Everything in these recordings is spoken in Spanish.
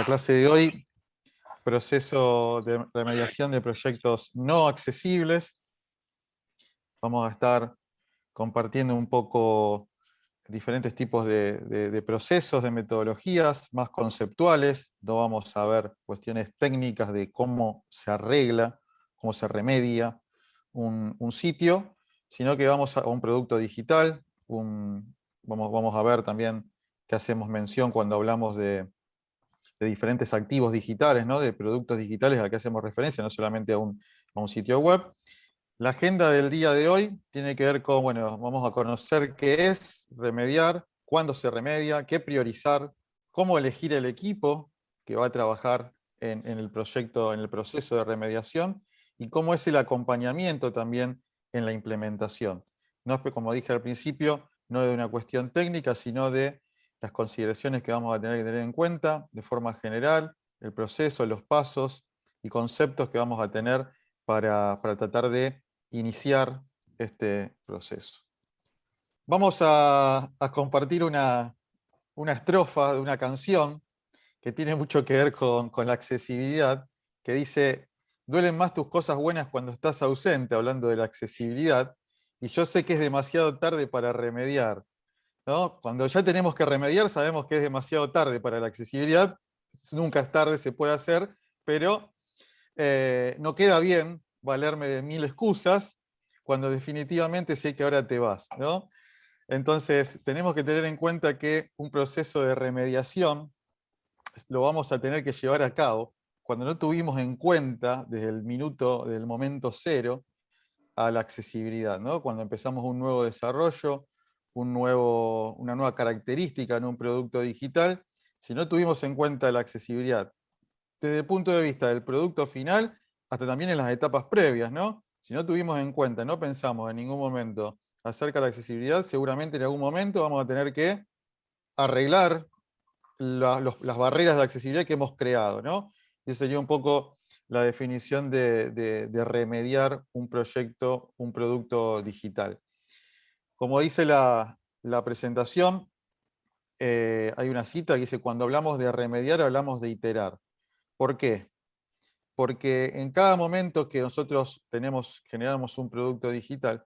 la clase de hoy, proceso de remediación de proyectos no accesibles. Vamos a estar compartiendo un poco diferentes tipos de procesos, de metodologías más conceptuales. No vamos a ver cuestiones técnicas de cómo se arregla, cómo se remedia un sitio, sino que vamos a un producto digital. Vamos a ver también qué hacemos mención cuando hablamos de diferentes activos digitales, ¿no? De productos digitales a que hacemos referencia, no solamente a un sitio web. La agenda del día de hoy tiene que ver con, bueno, vamos a conocer qué es remediar, cuándo se remedia, qué priorizar, cómo elegir el equipo que va a trabajar en el proyecto, en el proceso de remediación, y cómo es el acompañamiento también en la implementación. No es, como dije al principio, no de una cuestión técnica, sino de las consideraciones que vamos a tener que tener en cuenta de forma general, el proceso, los pasos y conceptos que vamos a tener para tratar de iniciar este proceso. Vamos a compartir una estrofa de una canción que tiene mucho que ver con la accesibilidad, que dice: duelen más tus cosas buenas cuando estás ausente, hablando de la accesibilidad, y yo sé que es demasiado tarde para remediar, ¿no? Cuando ya tenemos que remediar, sabemos que es demasiado tarde para la accesibilidad. Nunca es tarde, se puede hacer, pero no queda bien valerme de 1000 excusas cuando definitivamente sé que ahora te vas, ¿no? Entonces, tenemos que tener en cuenta que un proceso de remediación lo vamos a tener que llevar a cabo cuando no tuvimos en cuenta desde del momento cero, a la accesibilidad, ¿no? Cuando empezamos un nuevo desarrollo, una nueva característica en un producto digital, si no tuvimos en cuenta la accesibilidad desde el punto de vista del producto final, hasta también en las etapas previas, ¿no? Si no tuvimos en cuenta, no pensamos en ningún momento acerca de la accesibilidad, seguramente en algún momento vamos a tener que arreglar las barreras de accesibilidad que hemos creado, ¿no? Y esa sería un poco la definición de remediar un proyecto, un producto digital. Como dice la presentación, hay una cita que dice: cuando hablamos de remediar, hablamos de iterar. ¿Por qué? Porque en cada momento que nosotros generamos un producto digital,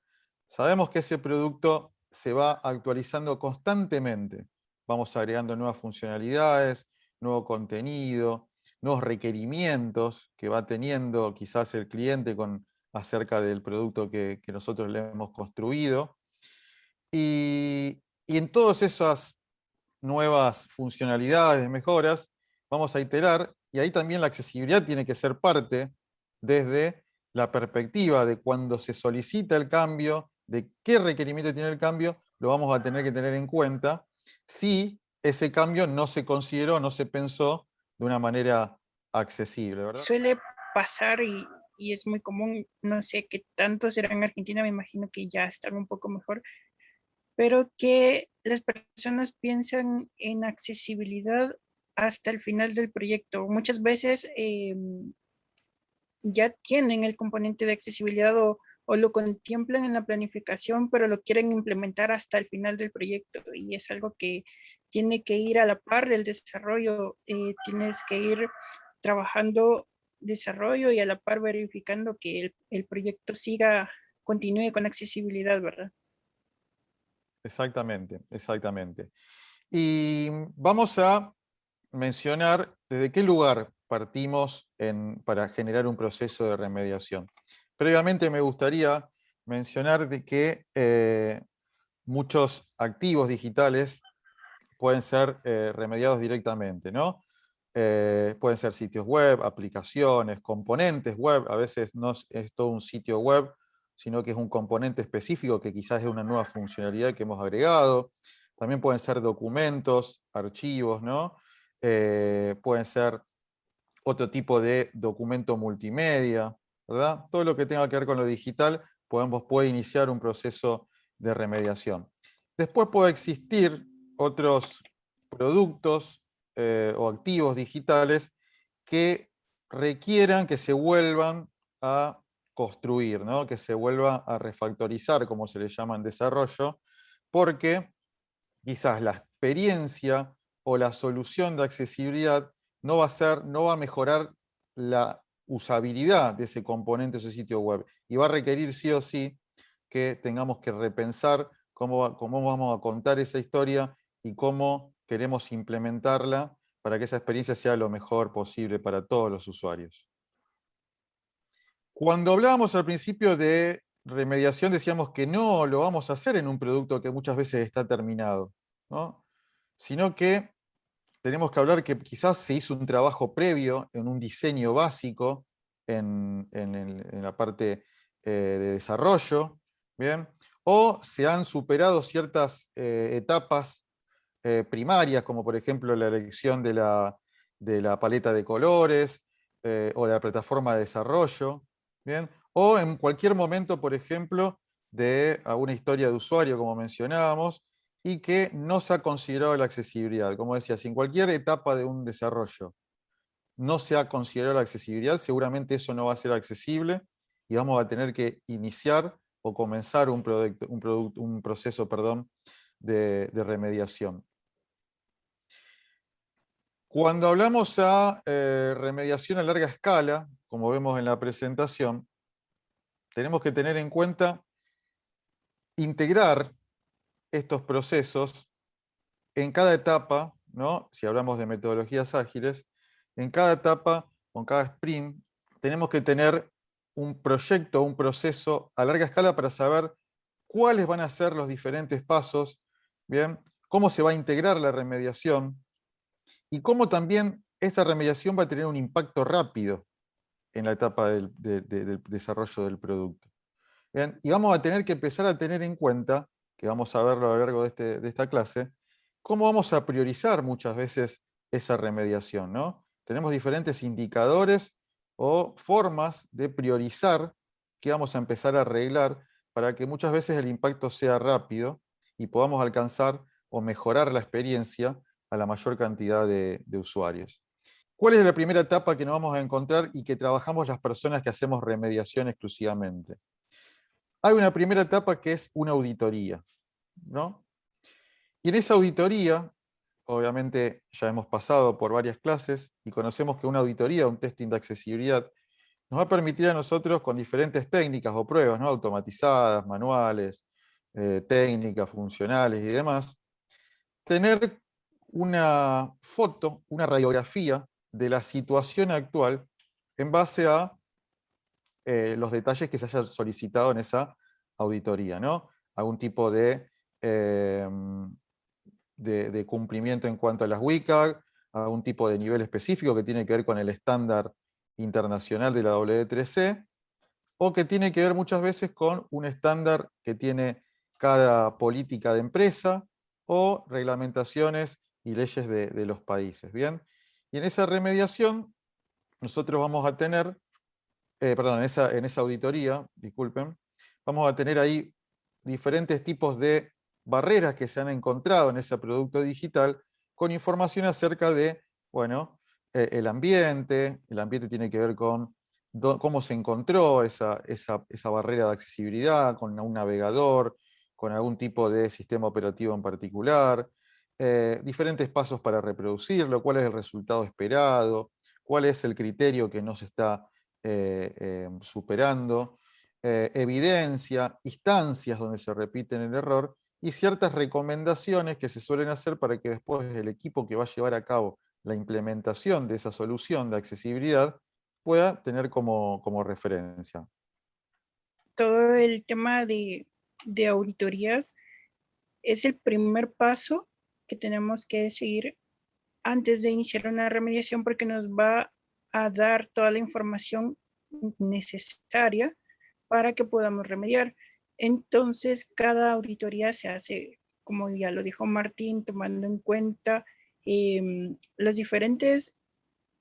sabemos que ese producto se va actualizando constantemente. Vamos agregando nuevas funcionalidades, nuevo contenido, nuevos requerimientos que va teniendo quizás el cliente acerca del producto que nosotros le hemos construido. Y en todas esas nuevas funcionalidades, mejoras, vamos a iterar, y ahí también la accesibilidad tiene que ser parte desde la perspectiva de cuando se solicita el cambio, de qué requerimiento tiene el cambio, lo vamos a tener que tener en cuenta si ese cambio no se consideró, no se pensó de una manera accesible, ¿verdad? Suele pasar y es muy común, no sé qué tanto será en Argentina, me imagino que ya están un poco mejor, pero que las personas piensan en accesibilidad hasta el final del proyecto. Muchas veces ya tienen el componente de accesibilidad o lo contemplan en la planificación, pero lo quieren implementar hasta el final del proyecto y es algo que tiene que ir a la par del desarrollo, tienes que ir trabajando desarrollo y a la par verificando que el proyecto continúe con accesibilidad, ¿verdad? Exactamente, exactamente. Y vamos a mencionar desde qué lugar partimos para generar un proceso de remediación. Previamente me gustaría mencionar de que muchos activos digitales pueden ser remediados directamente, ¿no? Pueden ser sitios web, aplicaciones, componentes web. A veces no es todo un sitio web, sino que es un componente específico que quizás es una nueva funcionalidad que hemos agregado. También pueden ser documentos, archivos, ¿no? Pueden ser otro tipo de documento multimedia, ¿verdad? Todo lo que tenga que ver con lo digital puede iniciar un proceso de remediación. Después puede existir otros productos o activos digitales que requieran que se vuelvan a construir, ¿no? Que se vuelva a refactorizar, como se le llama en desarrollo, porque quizás la experiencia o la solución de accesibilidad no va a mejorar la usabilidad de ese componente de ese sitio web. Y va a requerir sí o sí que tengamos que repensar cómo vamos a contar esa historia y cómo queremos implementarla para que esa experiencia sea lo mejor posible para todos los usuarios. Cuando hablábamos al principio de remediación, decíamos que no lo vamos a hacer en un producto que muchas veces está terminado, ¿no? Sino que tenemos que hablar que quizás se hizo un trabajo previo en un diseño básico en la parte de desarrollo, ¿bien? O se han superado ciertas etapas primarias, como por ejemplo la elección de la paleta de colores o de la plataforma de desarrollo, ¿bien? O en cualquier momento, por ejemplo, de alguna historia de usuario, como mencionábamos, y que no se ha considerado la accesibilidad. Como decía, si en cualquier etapa de un desarrollo no se ha considerado la accesibilidad, seguramente eso no va a ser accesible y vamos a tener que iniciar o comenzar un proceso, perdón, de remediación. Cuando hablamos a remediación a larga escala, como vemos en la presentación, tenemos que tener en cuenta integrar estos procesos en cada etapa, ¿no? Si hablamos de metodologías ágiles, en cada etapa o en cada sprint, tenemos que tener un proyecto, un proceso a larga escala para saber cuáles van a ser los diferentes pasos, ¿bien? Cómo se va a integrar la remediación y cómo también esa remediación va a tener un impacto rápido en la etapa del desarrollo del producto. ¿Bien? Y vamos a tener que empezar a tener en cuenta, que vamos a verlo a lo largo de esta clase, cómo vamos a priorizar muchas veces esa remediación, ¿no? Tenemos diferentes indicadores o formas de priorizar que vamos a empezar a arreglar para que muchas veces el impacto sea rápido y podamos alcanzar o mejorar la experiencia a la mayor cantidad de usuarios. ¿Cuál es la primera etapa que nos vamos a encontrar y que trabajamos las personas que hacemos remediación exclusivamente? Hay una primera etapa que es una auditoría, ¿no? Y en esa auditoría, obviamente ya hemos pasado por varias clases y conocemos que una auditoría, un testing de accesibilidad, nos va a permitir a nosotros con diferentes técnicas o pruebas, ¿no? Automatizadas, manuales, técnicas, funcionales y demás, tener una foto, una radiografía de la situación actual en base a los detalles que se hayan solicitado en esa auditoría, ¿no? Algún tipo eh, de cumplimiento en cuanto a las WCAG, algún tipo de nivel específico que tiene que ver con el estándar internacional de la W3C, o que tiene que ver muchas veces con un estándar que tiene cada política de empresa o reglamentaciones y leyes de los países. ¿Bien? Y en esa remediación nosotros vamos a tener, perdón, en esa auditoría, disculpen, vamos a tener ahí diferentes tipos de barreras que se han encontrado en ese producto digital con información acerca de, bueno, el ambiente tiene que ver con cómo se encontró esa barrera de accesibilidad, con un navegador, con algún tipo de sistema operativo en particular, diferentes pasos para reproducirlo, cuál es el resultado esperado, cuál es el criterio que no se está superando, evidencia, instancias donde se repiten el error y ciertas recomendaciones que se suelen hacer para que después el equipo que va a llevar a cabo la implementación de esa solución de accesibilidad pueda tener como referencia. Todo el tema de auditorías es el primer paso que tenemos que seguir antes de iniciar una remediación porque nos va a dar toda la información necesaria para que podamos remediar. Entonces, cada auditoría se hace, como ya lo dijo Martín, tomando en cuenta las diferentes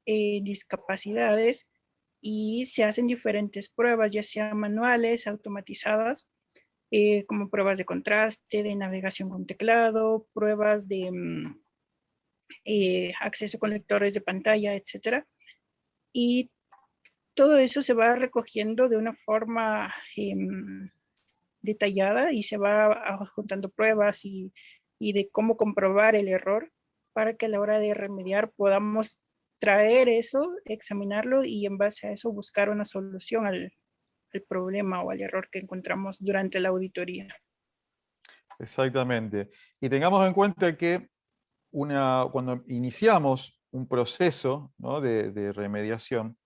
discapacidades y se hacen diferentes pruebas, ya sean manuales, automatizadas, como pruebas de contraste, de navegación con teclado, pruebas de acceso con lectores de pantalla, etcétera. Y todo eso se va recogiendo de una forma detallada y se va juntando pruebas y de cómo comprobar el error para que a la hora de remediar podamos traer eso, examinarlo y en base a eso buscar una solución al problema o al error que encontramos durante la auditoría. Exactamente. Y tengamos en cuenta que cuando iniciamos un proceso, ¿no?, de remediación,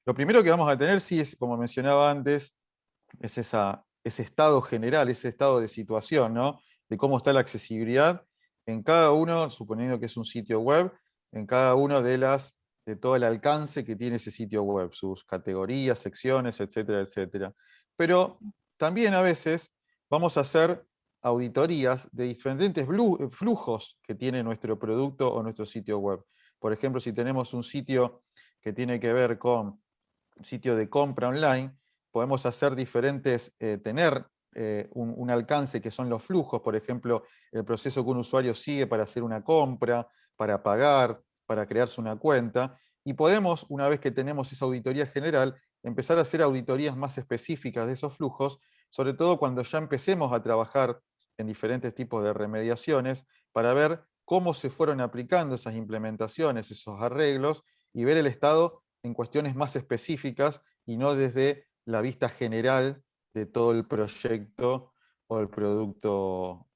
lo primero que vamos a tener, sí, es, como mencionaba antes, es ese estado general, ese estado de situación, ¿no?, de cómo está la accesibilidad en cada uno, suponiendo que es un sitio web, en cada uno de todo el alcance que tiene ese sitio web, sus categorías, secciones, etcétera, etcétera. Pero también a veces vamos a hacer auditorías de diferentes flujos que tiene nuestro producto o nuestro sitio web. Por ejemplo, si tenemos un sitio que tiene que ver con un sitio de compra online, podemos hacer tener un alcance que son los flujos, por ejemplo, el proceso que un usuario sigue para hacer una compra, para pagar, para crearse una cuenta, y podemos, una vez que tenemos esa auditoría general, empezar a hacer auditorías más específicas de esos flujos, sobre todo cuando ya empecemos a trabajar en diferentes tipos de remediaciones, para ver cómo se fueron aplicando esas implementaciones, esos arreglos, y ver el estado en cuestiones más específicas y no desde la vista general de todo el proyecto o el producto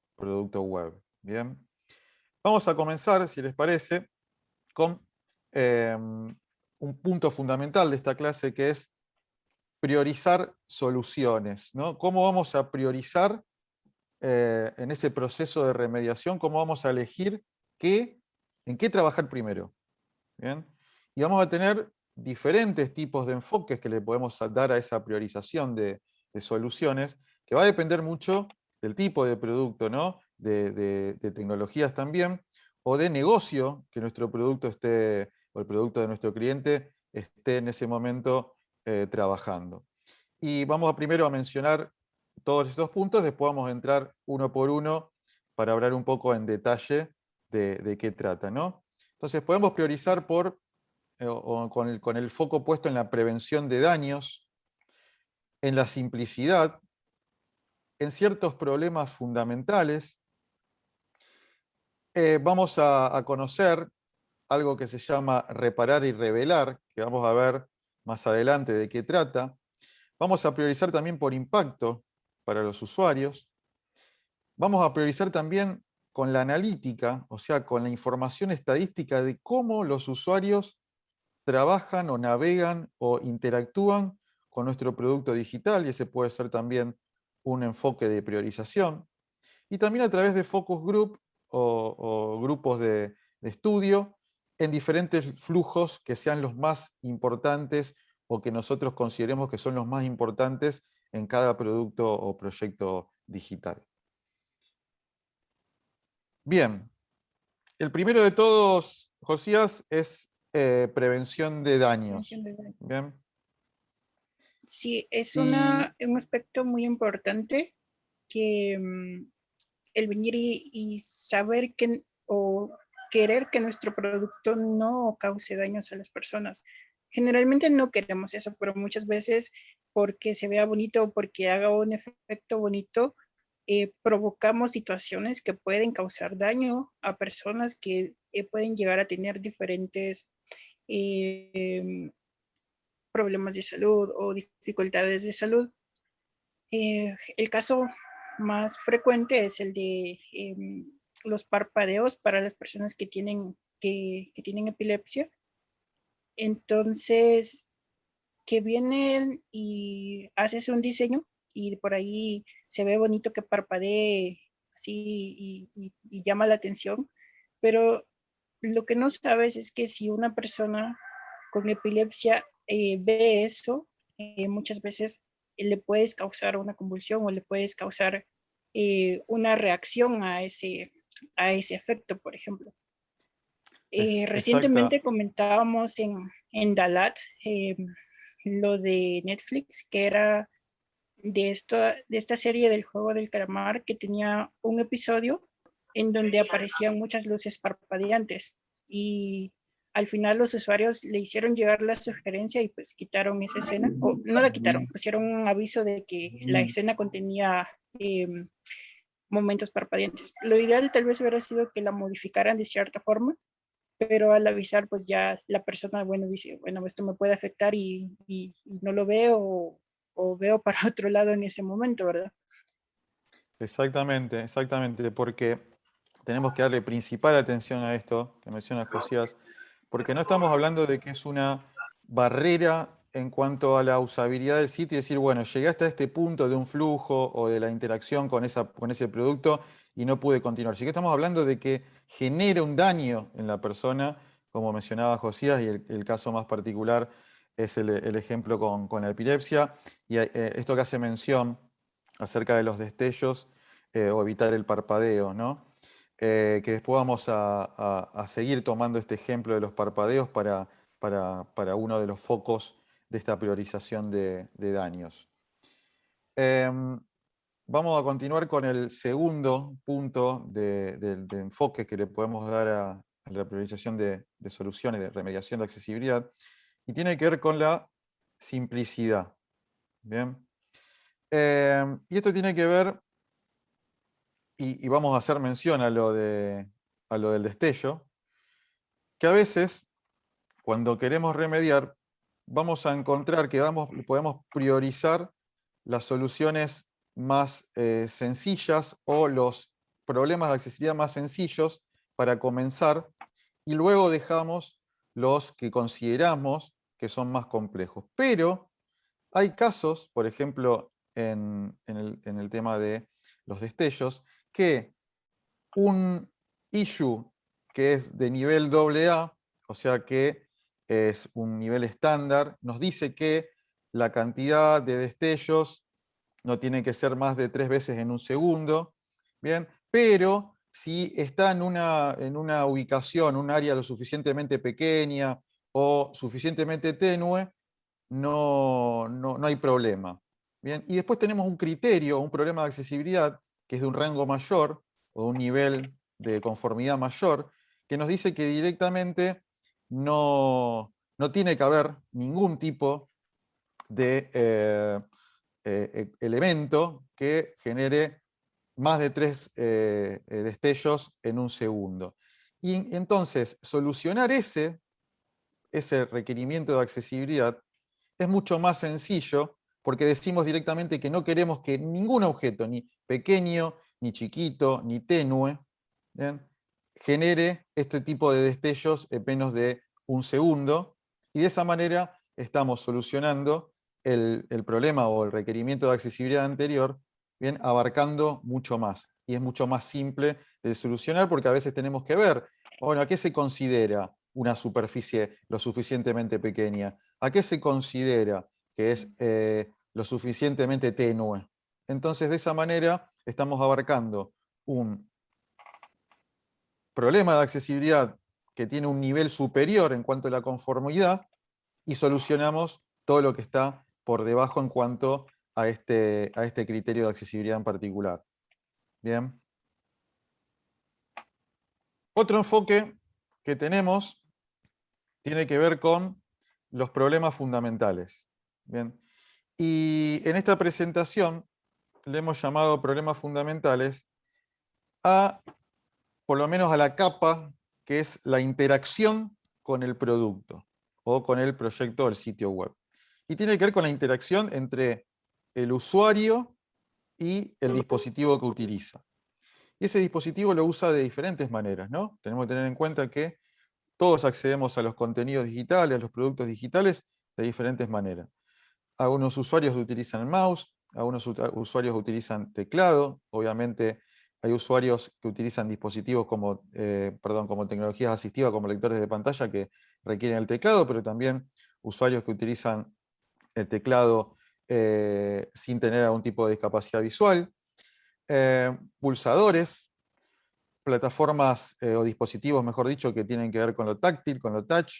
web. Bien. Vamos a comenzar, si les parece, con un punto fundamental de esta clase, que es priorizar soluciones, ¿no? ¿Cómo vamos a priorizar en ese proceso de remediación? ¿Cómo vamos a elegir en qué trabajar primero? ¿Bien? Y vamos a tener diferentes tipos de enfoques que le podemos dar a esa priorización de soluciones, que va a depender mucho del tipo de producto, ¿no?, de tecnologías también, o de negocio que nuestro producto esté, o el producto de nuestro cliente esté en ese momento trabajando. Y vamos primero a mencionar todos estos puntos, después vamos a entrar uno por uno para hablar un poco en detalle de qué trata, ¿no? Entonces podemos priorizar con el foco puesto en la prevención de daños, en la simplicidad, en ciertos problemas fundamentales. Vamos a conocer algo que se llama reparar y revelar, que vamos a ver más adelante de qué trata. Vamos a priorizar también por impacto para los usuarios. Vamos a priorizar también con la analítica, o sea, con la información estadística de cómo los usuarios trabajan o navegan o interactúan con nuestro producto digital, y ese puede ser también un enfoque de priorización. Y también a través de focus group o grupos de estudio en diferentes flujos que sean los más importantes o que nosotros consideremos que son los más importantes en cada producto o proyecto digital. Bien, el primero de todos, Josías, es prevención de daños. Bien. Sí, es Y un aspecto muy importante que el venir y saber que o querer que nuestro producto no cause daños a las personas. Generalmente no queremos eso, pero muchas veces porque se vea bonito o porque haga un efecto bonito, provocamos situaciones que pueden causar daño a personas que pueden llegar a tener diferentes problemas de salud o dificultades de salud. El caso más frecuente es el de los parpadeos para las personas que tienen epilepsia. Entonces, que vienen y haces un diseño y por ahí se ve bonito que parpadee así y llama la atención, pero lo que no sabes es que si una persona con epilepsia ve eso, muchas veces le puedes causar una convulsión o le puedes causar una reacción a ese efecto, por ejemplo. es exacta. Recientemente comentábamos en Dalat lo de Netflix, que era de esta serie del juego del calamar, que tenía un episodio en donde aparecían muchas luces parpadeantes y al final los usuarios le hicieron llegar la sugerencia y pues quitaron esa escena, o no la quitaron, pusieron un aviso de que la escena contenía momentos parpadeantes. Lo ideal tal vez hubiera sido que la modificaran de cierta forma, pero al avisar, pues ya la persona, bueno, dice, bueno, esto me puede afectar y no lo veo o veo para otro lado en ese momento, ¿verdad? Exactamente, exactamente, porque tenemos que darle principal atención a esto que menciona Josías, porque no estamos hablando de que es una barrera en cuanto a la usabilidad del sitio y decir, bueno, llegué hasta este punto de un flujo o de la interacción con ese producto y no pude continuar. Sí que estamos hablando de que genera un daño en la persona, como mencionaba Josías, y el caso más particular es el ejemplo con la epilepsia, y esto que hace mención acerca de los destellos o evitar el parpadeo, ¿no? Que después vamos a seguir tomando este ejemplo de los parpadeos para uno de los focos de esta priorización de daños. Vamos a continuar con el segundo punto de enfoque que le podemos dar a la priorización de soluciones, de remediación de accesibilidad, y tiene que ver con la simplicidad. ¿Bien? Y esto tiene que ver, y vamos a hacer mención a lo del destello, que a veces, cuando queremos remediar, vamos a encontrar que podemos priorizar las soluciones más sencillas o los problemas de accesibilidad más sencillos para comenzar, y luego dejamos los que consideramos que son más complejos. Pero hay casos, por ejemplo, en el tema de los destellos, que un issue que es de nivel AA, o sea que es un nivel estándar, nos dice que la cantidad de destellos no tiene que ser más de 3 veces en un segundo, ¿bien? Pero si está en una ubicación, un área lo suficientemente pequeña o suficientemente tenue, no hay problema. Bien, y después tenemos un criterio, un problema de accesibilidad, que es de un rango mayor o un nivel de conformidad mayor, que nos dice que directamente no tiene que haber ningún tipo de elemento que genere más de 3 destellos en un segundo. Y entonces, solucionar ese requerimiento de accesibilidad es mucho más sencillo porque decimos directamente que no queremos que ningún objeto, ni pequeño, ni chiquito, ni tenue, ¿bien?, genere este tipo de destellos en menos de un segundo, y de esa manera estamos solucionando el problema o el requerimiento de accesibilidad anterior, bien, abarcando mucho más. Y es mucho más simple de solucionar porque a veces tenemos que ver, bueno, ¿a qué se considera una superficie lo suficientemente pequeña? ¿A qué se considera que es lo suficientemente tenue? Entonces, de esa manera, estamos abarcando un problema de accesibilidad que tiene un nivel superior en cuanto a la conformidad y solucionamos todo lo que está por debajo en cuanto a este criterio de accesibilidad en particular. Bien. Otro enfoque que tenemos tiene que ver con los problemas fundamentales. Bien. Y en esta presentación le hemos llamado problemas fundamentales a, por lo menos a la capa que es la interacción con el producto o con el proyecto del sitio web. Y tiene que ver con la interacción entre el usuario y el dispositivo que utiliza. Y ese dispositivo lo usa de diferentes maneras, ¿no? Tenemos que tener en cuenta que todos accedemos a los contenidos digitales, a los productos digitales, de diferentes maneras. Algunos usuarios utilizan el mouse, algunos usuarios utilizan teclado, obviamente hay usuarios que utilizan dispositivos como tecnologías asistivas, como lectores de pantalla que requieren el teclado, pero también usuarios que utilizan el teclado sin tener algún tipo de discapacidad visual, pulsadores, plataformas o dispositivos, mejor dicho, que tienen que ver con lo táctil, con lo touch,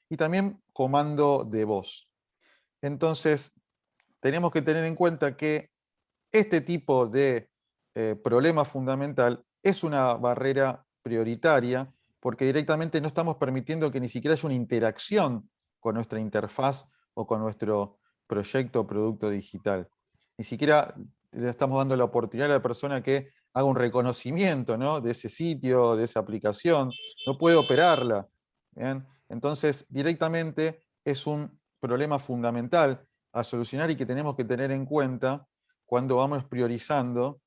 y también comando de voz. Entonces, tenemos que tener en cuenta que este tipo de problema fundamental es una barrera prioritaria porque directamente no estamos permitiendo que ni siquiera haya una interacción con nuestra interfaz o con nuestro proyecto o producto digital. Ni siquiera le estamos dando la oportunidad a la persona que haga un reconocimiento, ¿no?, de ese sitio, de esa aplicación. No puede operarla, ¿bien? Entonces, directamente es un problema fundamental a solucionar y que tenemos que tener en cuenta cuando vamos priorizando,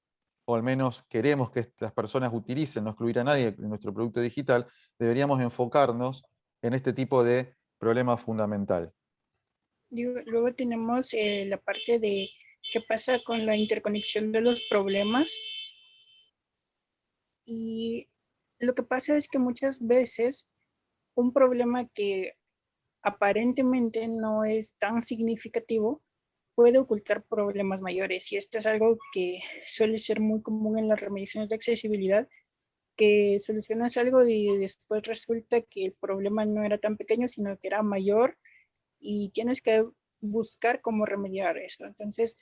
o al menos queremos que las personas utilicen, no excluir a nadie en nuestro producto digital, deberíamos enfocarnos en este tipo de problema fundamental. Luego tenemos la parte de qué pasa con la interconexión de los problemas. Y lo que pasa es que muchas veces un problema que aparentemente no es tan significativo puede ocultar problemas mayores. Y esto es algo que suele ser muy común en las remediaciones de accesibilidad, que solucionas algo y después resulta que el problema no era tan pequeño, sino que era mayor y tienes que buscar cómo remediar eso. Entonces,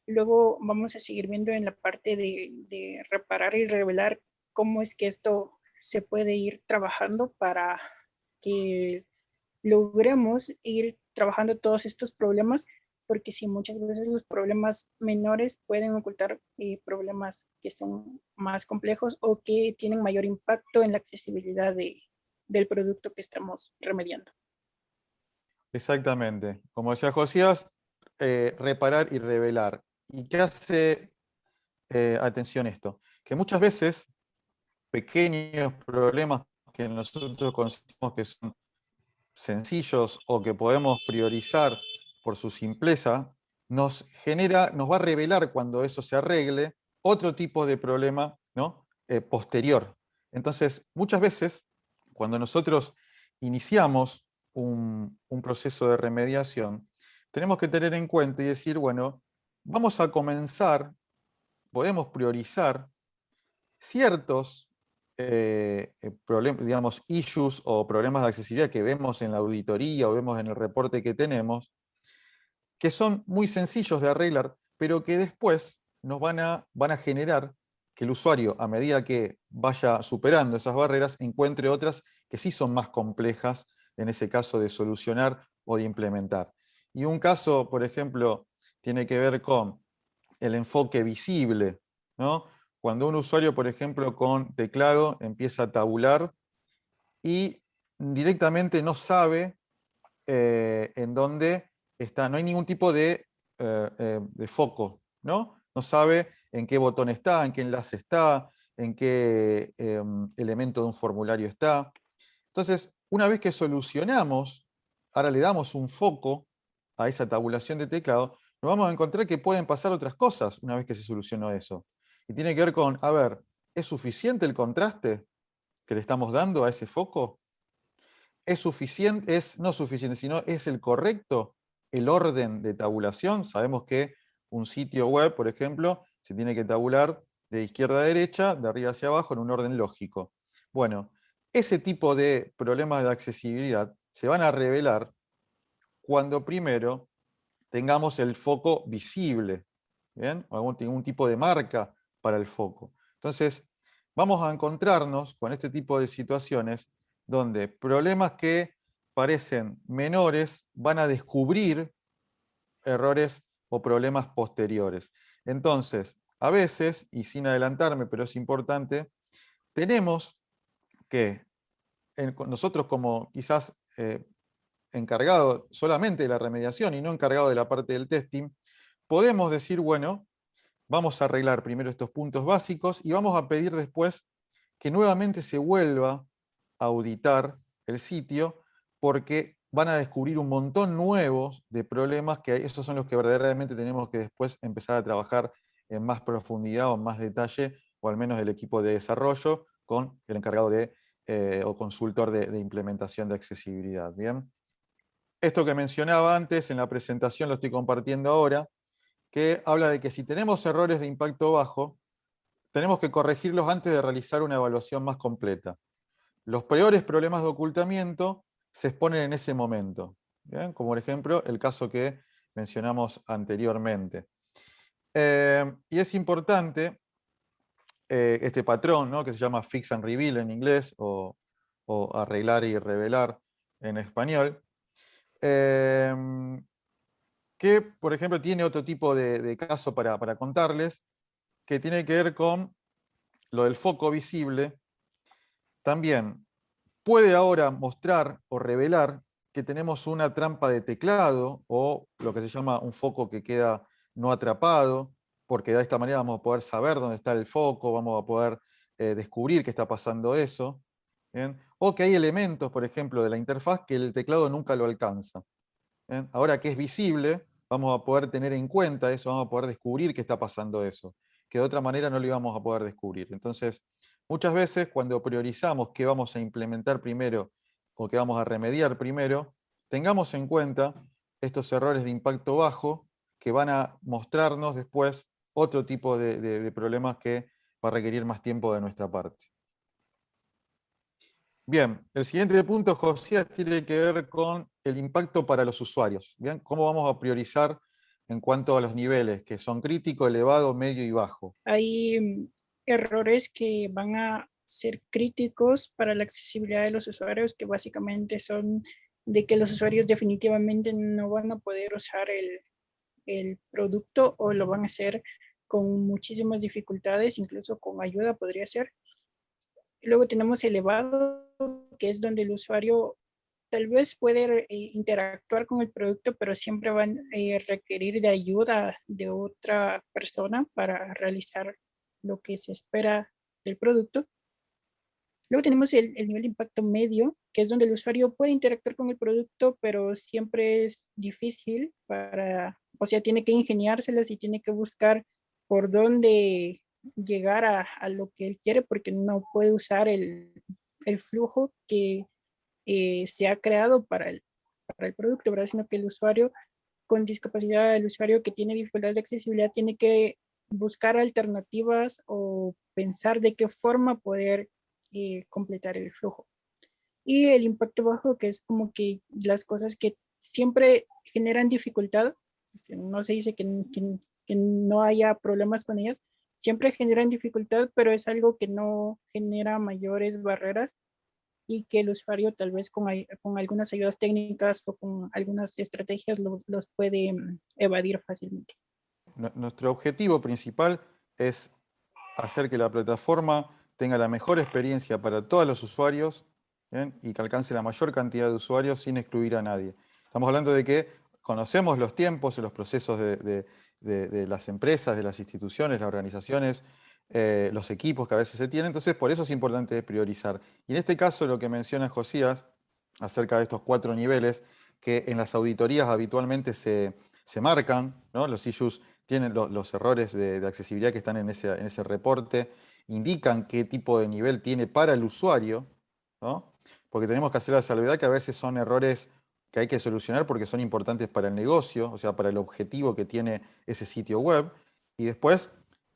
luego vamos a seguir viendo en la parte de reparar y revelar cómo es que esto se puede ir trabajando para que logremos ir trabajando todos estos problemas, porque sí, muchas veces los problemas menores pueden ocultar problemas que son más complejos o que tienen mayor impacto en la accesibilidad del producto que estamos remediando. Exactamente. Como decía Josías, reparar y revelar. ¿Y qué hace, atención esto? Que muchas veces pequeños problemas que nosotros consideramos que son sencillos o que podemos priorizar por su simpleza, nos va a revelar cuando eso se arregle otro tipo de problema, ¿no? Posterior. Entonces, muchas veces, cuando nosotros iniciamos un proceso de remediación, tenemos que tener en cuenta y decir, bueno, vamos a comenzar, podemos priorizar ciertos digamos, issues o problemas de accesibilidad que vemos en la auditoría o vemos en el reporte que tenemos, que son muy sencillos de arreglar, pero que después van a generar que el usuario, a medida que vaya superando esas barreras, encuentre otras que sí son más complejas, en ese caso de solucionar o de implementar. Y un caso, por ejemplo, tiene que ver con el enfoque visible, ¿no? Cuando un usuario, por ejemplo, con teclado empieza a tabular y directamente no sabe en dónde está, no hay ningún tipo de foco, ¿no? No sabe en qué botón está, en qué enlace está, en qué elemento de un formulario está. Entonces, una vez que solucionamos, ahora le damos un foco a esa tabulación de teclado, nos vamos a encontrar que pueden pasar otras cosas una vez que se solucionó eso. Y tiene que ver con, a ver, ¿es suficiente el contraste que le estamos dando a ese foco? ¿Es suficiente? ¿Es no suficiente, sino es el correcto el orden de tabulación? Sabemos que un sitio web, por ejemplo, se tiene que tabular de izquierda a derecha, de arriba hacia abajo, en un orden lógico. Bueno, ese tipo de problemas de accesibilidad se van a revelar cuando primero tengamos el foco visible, ¿bien? O algún tipo de marca para el foco. Entonces, vamos a encontrarnos con este tipo de situaciones donde problemas que parecen menores van a descubrir errores o problemas posteriores. Entonces, a veces, y sin adelantarme, pero es importante, tenemos que nosotros como quizás encargado solamente de la remediación y no encargado de la parte del testing, podemos decir, bueno, vamos a arreglar primero estos puntos básicos y vamos a pedir después que nuevamente se vuelva a auditar el sitio porque van a descubrir un montón nuevos de problemas que esos son los que verdaderamente tenemos que después empezar a trabajar en más profundidad o en más detalle, o al menos el equipo de desarrollo con el encargado de, o consultor de implementación de accesibilidad. ¿Bien? Esto que mencionaba antes en la presentación lo estoy compartiendo ahora, que habla de que si tenemos errores de impacto bajo, tenemos que corregirlos antes de realizar una evaluación más completa. Los peores problemas de ocultamiento se exponen en ese momento, ¿bien? Como por ejemplo el caso que mencionamos anteriormente. Y es importante este patrón, ¿no? Que se llama fix and reveal en inglés, o arreglar y revelar en español, que, por ejemplo, tiene otro tipo de caso para contarles, que tiene que ver con lo del foco visible, también puede ahora mostrar o revelar que tenemos una trampa de teclado o lo que se llama un foco que queda no atrapado, porque de esta manera vamos a poder saber dónde está el foco, vamos a poder descubrir que está pasando eso. ¿Bien? O que hay elementos, por ejemplo, de la interfaz que el teclado nunca lo alcanza. ¿Bien? Ahora que es visible, vamos a poder tener en cuenta eso, vamos a poder descubrir que está pasando eso, que de otra manera no lo íbamos a poder descubrir. Entonces, muchas veces cuando priorizamos qué vamos a implementar primero o qué vamos a remediar primero, tengamos en cuenta estos errores de impacto bajo que van a mostrarnos después otro tipo de problemas que va a requerir más tiempo de nuestra parte. Bien, el siguiente punto, José, tiene que ver con el impacto para los usuarios. Bien, ¿cómo vamos a priorizar en cuanto a los niveles, que son crítico, elevado, medio y bajo? Hay errores que van a ser críticos para la accesibilidad de los usuarios, que básicamente son de que los usuarios definitivamente no van a poder usar el producto o lo van a hacer con muchísimas dificultades, incluso con ayuda podría ser. Luego tenemos elevado, que es donde el usuario tal vez puede interactuar con el producto, pero siempre van a requerir de ayuda de otra persona para realizar lo que se espera del producto. Luego tenemos el nivel de impacto medio, que es donde el usuario puede interactuar con el producto, pero siempre es difícil o sea, tiene que ingeniárselas y tiene que buscar por dónde llegar a lo que él quiere, porque no puede usar el flujo que se ha creado para el producto, ¿verdad? Sino que el usuario con discapacidad, el usuario que tiene dificultades de accesibilidad, tiene que buscar alternativas o pensar de qué forma poder completar el flujo. Y el impacto bajo, que es como que las cosas que siempre generan dificultad, no se dice que no haya problemas con ellas, siempre generan dificultad, pero es algo que no genera mayores barreras y que el usuario tal vez con algunas ayudas técnicas o con algunas estrategias los puede evadir fácilmente. Nuestro objetivo principal es hacer que la plataforma tenga la mejor experiencia para todos los usuarios, ¿bien? Y que alcance la mayor cantidad de usuarios sin excluir a nadie. Estamos hablando de que conocemos los tiempos y los procesos de las empresas, de las instituciones, las organizaciones, los equipos que a veces se tienen, entonces por eso es importante priorizar. Y en este caso lo que menciona Josías acerca de estos 4 niveles, que en las auditorías habitualmente se marcan, ¿no? Los issues tienen los errores de accesibilidad que están en ese reporte, indican qué tipo de nivel tiene para el usuario, ¿no? Porque tenemos que hacer la salvedad que a veces son errores que hay que solucionar porque son importantes para el negocio, o sea, para el objetivo que tiene ese sitio web, y después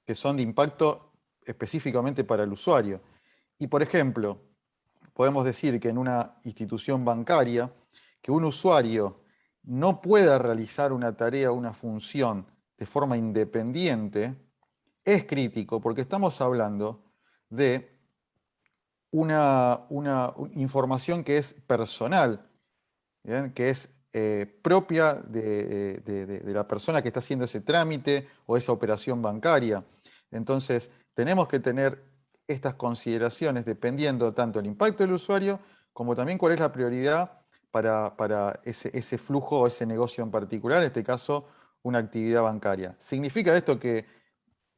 que son de impacto específicamente para el usuario. Y por ejemplo, podemos decir que en una institución bancaria, que un usuario no pueda realizar una tarea o una función de forma independiente, es crítico porque estamos hablando de una información que es personal, ¿bien? Que es propia de la persona que está haciendo ese trámite o esa operación bancaria. Entonces, tenemos que tener estas consideraciones dependiendo tanto del impacto del usuario como también cuál es la prioridad para ese flujo o ese negocio en particular, en este caso, una actividad bancaria. ¿Significa esto que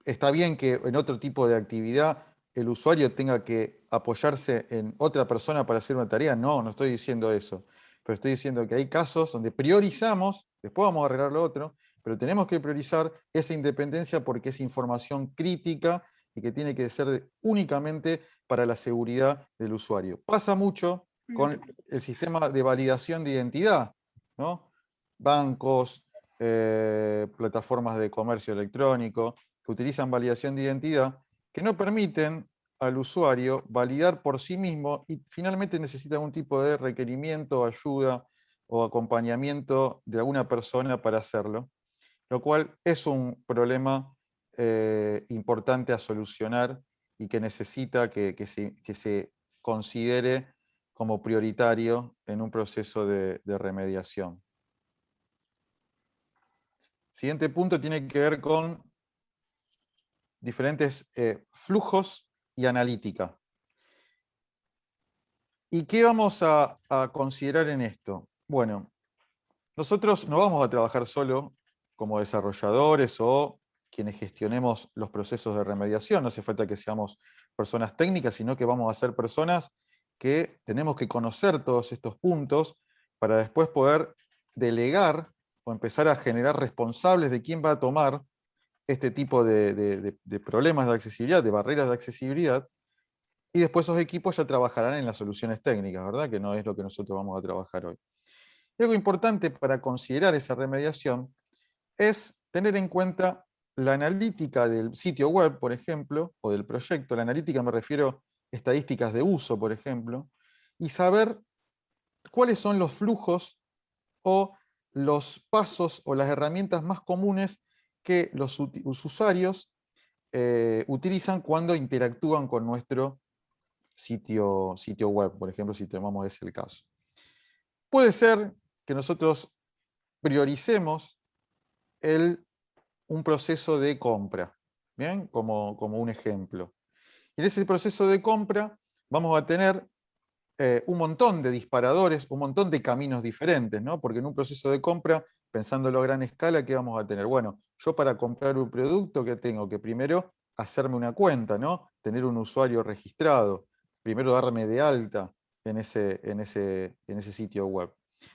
está bien que en otro tipo de actividad el usuario tenga que apoyarse en otra persona para hacer una tarea? No, no estoy diciendo eso. Pero estoy diciendo que hay casos donde priorizamos, después vamos a arreglar lo otro, pero tenemos que priorizar esa independencia porque es información crítica y que tiene que ser únicamente para la seguridad del usuario. Pasa mucho No te con el preocupes. sistema de validación de identidad, ¿no? Bancos, plataformas de comercio electrónico, que utilizan validación de identidad, que no permiten al usuario validar por sí mismo y finalmente necesita algún tipo de requerimiento, ayuda o acompañamiento de alguna persona para hacerlo, lo cual es un problema importante a solucionar y que necesita que se considere como prioritario en un proceso de remediación. Siguiente punto tiene que ver con diferentes flujos y analítica. ¿Y qué vamos a considerar en esto? Bueno, nosotros no vamos a trabajar solo como desarrolladores o quienes gestionemos los procesos de remediación. No hace falta que seamos personas técnicas, sino que vamos a ser personas que tenemos que conocer todos estos puntos para después poder delegar o empezar a generar responsables de quién va a tomar este tipo de problemas de accesibilidad, de barreras de accesibilidad, y después esos equipos ya trabajarán en las soluciones técnicas, ¿verdad? Que no es lo que nosotros vamos a trabajar hoy. Y algo importante para considerar esa remediación es tener en cuenta la analítica del sitio web, por ejemplo, o del proyecto. La analítica me refiero a estadísticas de uso, por ejemplo, y saber cuáles son los flujos o los pasos o las herramientas más comunes que los usuarios utilizan cuando interactúan con nuestro sitio web, por ejemplo, si tomamos ese el caso. Puede ser que nosotros prioricemos un proceso de compra, ¿bien? Como un ejemplo. En ese proceso de compra vamos a tener un montón de disparadores, un montón de caminos diferentes, ¿no? Porque en un proceso de compra, pensándolo a gran escala, ¿qué vamos a tener? Bueno, yo para comprar un producto, ¿qué tengo? Que primero hacerme una cuenta, ¿no? Tener un usuario registrado, primero darme de alta en ese sitio web.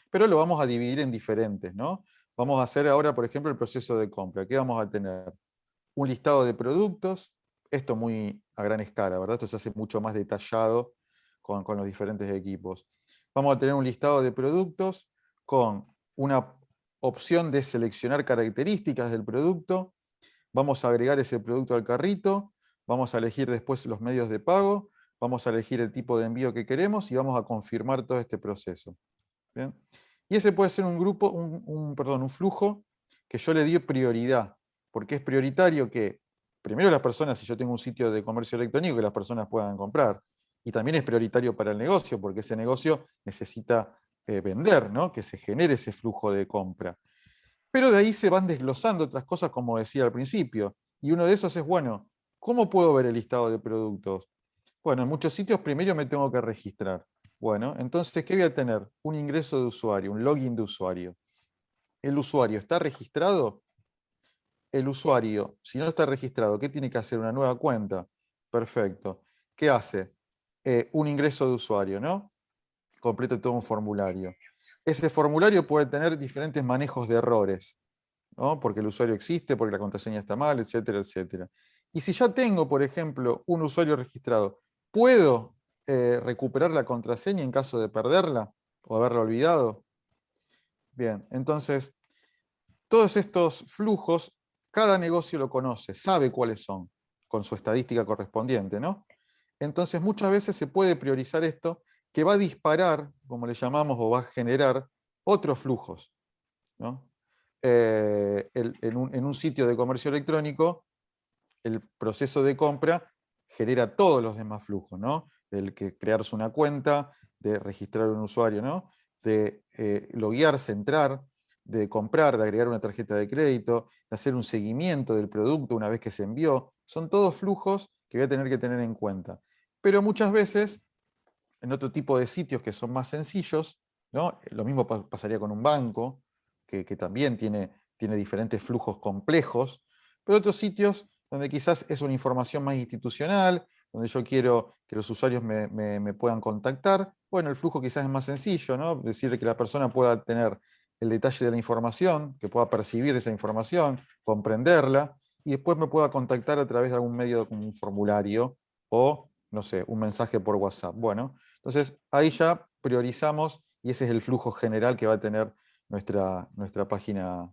Pero lo vamos a dividir en diferentes, ¿no? Vamos a hacer ahora, por ejemplo, el proceso de compra. ¿Qué vamos a tener? Un listado de productos, esto muy a gran escala, ¿verdad? Esto se hace mucho más detallado con los diferentes equipos. Vamos a tener un listado de productos con una opción de seleccionar características del producto, vamos a agregar ese producto al carrito, vamos a elegir después los medios de pago, vamos a elegir el tipo de envío que queremos y vamos a confirmar todo este proceso. ¿Bien? Y ese puede ser un grupo, un flujo que yo le di prioridad, porque es prioritario que, primero las personas, si yo tengo un sitio de comercio electrónico, que las personas puedan comprar. Y también es prioritario para el negocio, porque ese negocio necesita vender, ¿no? Que se genere ese flujo de compra. Pero de ahí se van desglosando otras cosas, como decía al principio. Y uno de esos es, bueno, ¿cómo puedo ver el listado de productos? Bueno, en muchos sitios primero me tengo que registrar. Bueno, entonces, ¿qué voy a tener? Un ingreso de usuario, un login de usuario. ¿El usuario está registrado? El usuario, si no está registrado, ¿qué tiene que hacer? ¿Una nueva cuenta? Perfecto. ¿Qué hace? Un ingreso de usuario, ¿no? Completa todo un formulario. Ese formulario puede tener diferentes manejos de errores, ¿no? Porque el usuario existe, porque la contraseña está mal, etcétera, etcétera. Y si ya tengo, por ejemplo, un usuario registrado, ¿puedo recuperar la contraseña en caso de perderla o haberla olvidado? Bien, entonces, todos estos flujos, cada negocio lo conoce, sabe cuáles son, con su estadística correspondiente, ¿no? Entonces, muchas veces se puede priorizar esto, que va a disparar, como le llamamos, o va a generar otros flujos, ¿no? En un sitio de comercio electrónico, el proceso de compra genera todos los demás flujos, ¿no? Del que crearse una cuenta, de registrar un usuario, ¿no? De loguearse, entrar, de comprar, de agregar una tarjeta de crédito, de hacer un seguimiento del producto una vez que se envió. Son todos flujos que voy a tener que tener en cuenta. Pero muchas veces, en otro tipo de sitios que son más sencillos, ¿no? Lo mismo pasaría con un banco, que también tiene diferentes flujos complejos, pero otros sitios donde quizás es una información más institucional, donde yo quiero que los usuarios me puedan contactar, bueno, el flujo quizás es más sencillo, ¿no? Decir que la persona pueda tener el detalle de la información, que pueda percibir esa información, comprenderla, y después me pueda contactar a través de algún medio como un formulario o, no sé, un mensaje por WhatsApp. Bueno, entonces ahí ya priorizamos y ese es el flujo general que va a tener nuestra página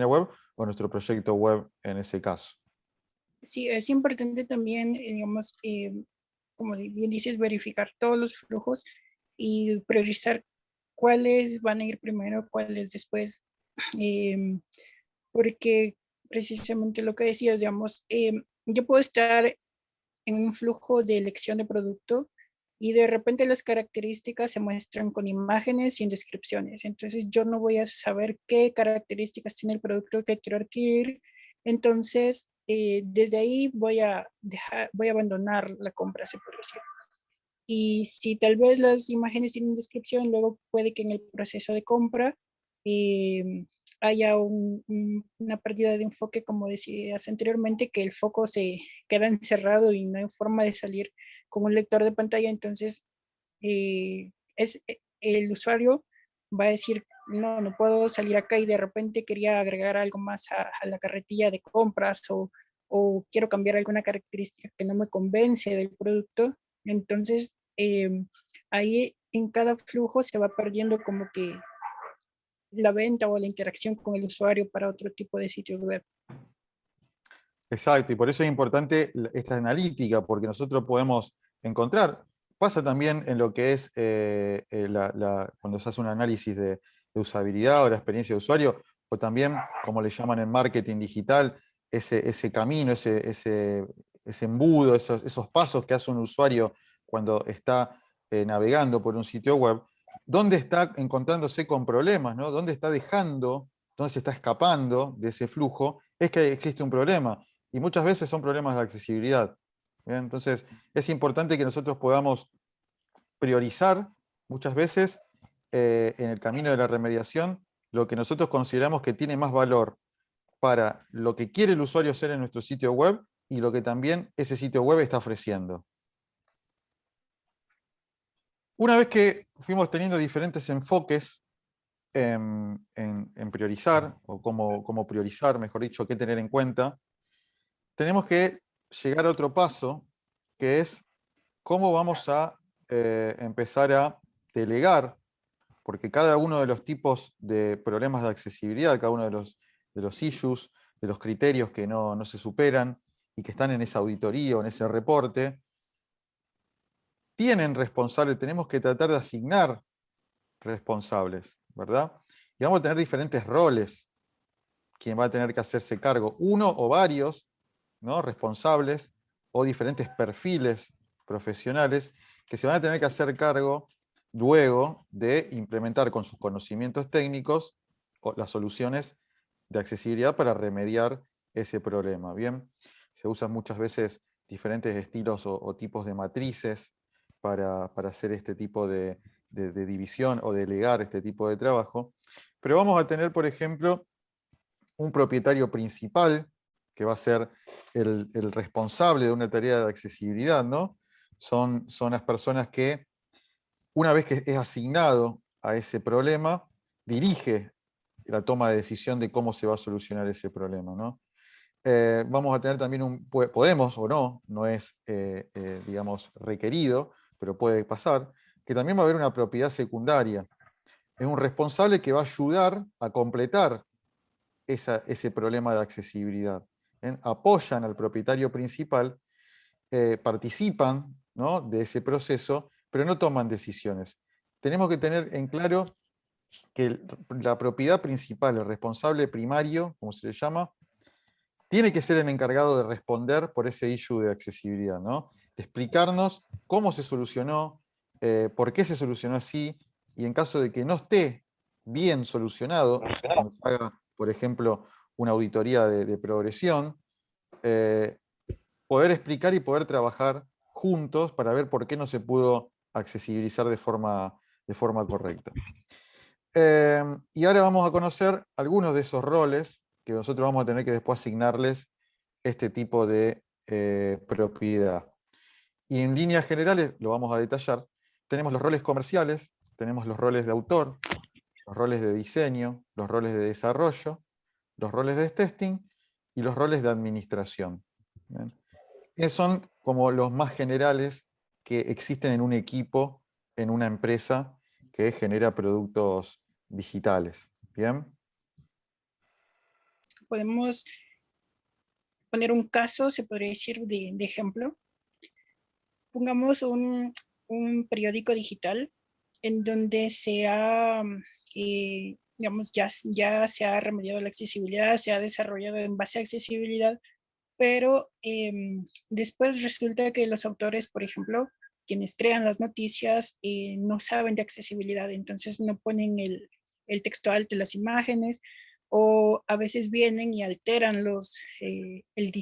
web o nuestro proyecto web en ese caso. Sí, es importante también, digamos, como bien dices, verificar todos los flujos y priorizar cuáles van a ir primero, cuáles después, porque precisamente lo que decías, digamos, yo puedo estar en un flujo de elección de producto y de repente las características se muestran con imágenes sin descripciones. Entonces yo no voy a saber qué características tiene el producto que quiero adquirir. Entonces, desde ahí voy a abandonar la compra, se puede decir. Y si tal vez las imágenes tienen descripción, luego puede que en el proceso de compra haya una pérdida de enfoque, como decías anteriormente, que el foco se queda encerrado y no hay forma de salir con un lector de pantalla. Entonces, el usuario va a decir, no, no puedo salir acá, y de repente quería agregar algo más a la carretilla de compras, o quiero cambiar alguna característica que no me convence del producto. Entonces, ahí en cada flujo se va perdiendo como que la venta o la interacción con el usuario para otro tipo de sitios web. Exacto, y por eso es importante esta analítica, porque nosotros podemos encontrar, pasa también en lo que es cuando se hace un análisis de usabilidad o la experiencia de usuario, o también, como le llaman en marketing digital, ese camino, ese embudo, esos pasos que hace un usuario cuando está navegando por un sitio web, dónde está encontrándose con problemas, ¿no? Dónde está dejando, dónde se está escapando de ese flujo, es que existe un problema. Y muchas veces son problemas de accesibilidad. ¿Bien? Entonces, es importante que nosotros podamos priorizar muchas veces en el camino de la remediación lo que nosotros consideramos que tiene más valor para lo que quiere el usuario hacer en nuestro sitio web y lo que también ese sitio web está ofreciendo. Una vez que fuimos teniendo diferentes enfoques en priorizar, o cómo priorizar, mejor dicho, qué tener en cuenta, tenemos que llegar a otro paso, que es cómo vamos a empezar a delegar, porque cada uno de los tipos de problemas de accesibilidad, cada uno de los issues, de los criterios que no se superan y que están en esa auditoría o en ese reporte, tienen responsables, tenemos que tratar de asignar responsables, ¿verdad? Y vamos a tener diferentes roles, quien va a tener que hacerse cargo, uno o varios, ¿no? Responsables, o diferentes perfiles profesionales que se van a tener que hacer cargo luego de implementar con sus conocimientos técnicos las soluciones de accesibilidad para remediar ese problema. Bien, se usan muchas veces diferentes estilos o tipos de matrices para hacer este tipo de división o delegar este tipo de trabajo. Pero vamos a tener, por ejemplo, un propietario principal, que va a ser el responsable de una tarea de accesibilidad, ¿no? Son las personas que, una vez que es asignado a ese problema, dirige la toma de decisión de cómo se va a solucionar ese problema, ¿no? Vamos a tener también podemos o no, no es, digamos, requerido, pero puede pasar, que también va a haber una propiedad secundaria. Es un responsable que va a ayudar a completar ese problema de accesibilidad. Apoyan al propietario principal, participan, ¿no?, de ese proceso, pero no toman decisiones. Tenemos que tener en claro que la propiedad principal, el responsable primario, como se le llama, tiene que ser el encargado de responder por ese issue de accesibilidad, ¿no? De explicarnos cómo se solucionó, por qué se solucionó así, y en caso de que no esté bien solucionado, cuando se haga, por ejemplo, una auditoría de progresión, poder explicar y poder trabajar juntos para ver por qué no se pudo accesibilizar de forma correcta. Y ahora vamos a conocer algunos de esos roles que nosotros vamos a tener que después asignarles este tipo de propiedad. Y en líneas generales, lo vamos a detallar, tenemos los roles comerciales, tenemos los roles de autor, los roles de diseño, los roles de desarrollo, los roles de testing y los roles de administración. ¿Bien? Esos son como los más generales que existen en un equipo, en una empresa que genera productos digitales. ¿Bien? Podemos poner un caso, se podría decir, de ejemplo. Pongamos un periódico digital en donde digamos, ya se ha remediado la accesibilidad, se ha desarrollado en base a accesibilidad, pero después resulta que los autores, por ejemplo, quienes crean las noticias, no saben de accesibilidad, entonces no ponen el texto alto en las imágenes, o a veces vienen y alteran el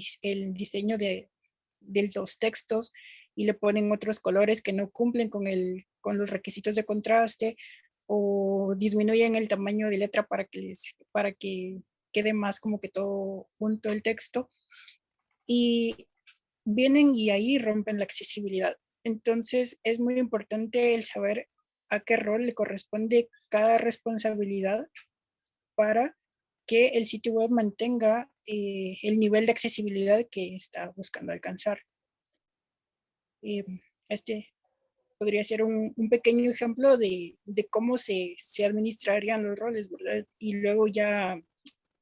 diseño de los textos, y le ponen otros colores que no cumplen con los requisitos de contraste, o disminuyen el tamaño de letra para que quede más como que todo junto el texto, y vienen y ahí rompen la accesibilidad. Entonces es muy importante el saber a qué rol le corresponde cada responsabilidad para que el sitio web mantenga el nivel de accesibilidad que está buscando alcanzar. Este podría ser un pequeño ejemplo de cómo se administrarían los roles, ¿verdad? Y luego ya,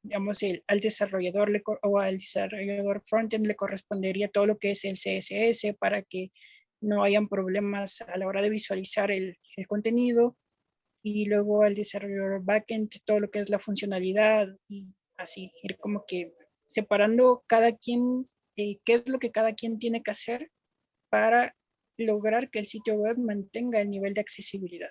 digamos, al desarrollador o al desarrollador frontend le correspondería todo lo que es el CSS para que no hayan problemas a la hora de visualizar el contenido, y luego al desarrollador backend todo lo que es la funcionalidad, y así, ir como que separando cada quien, qué es lo que cada quien tiene que hacer para lograr que el sitio web mantenga el nivel de accesibilidad.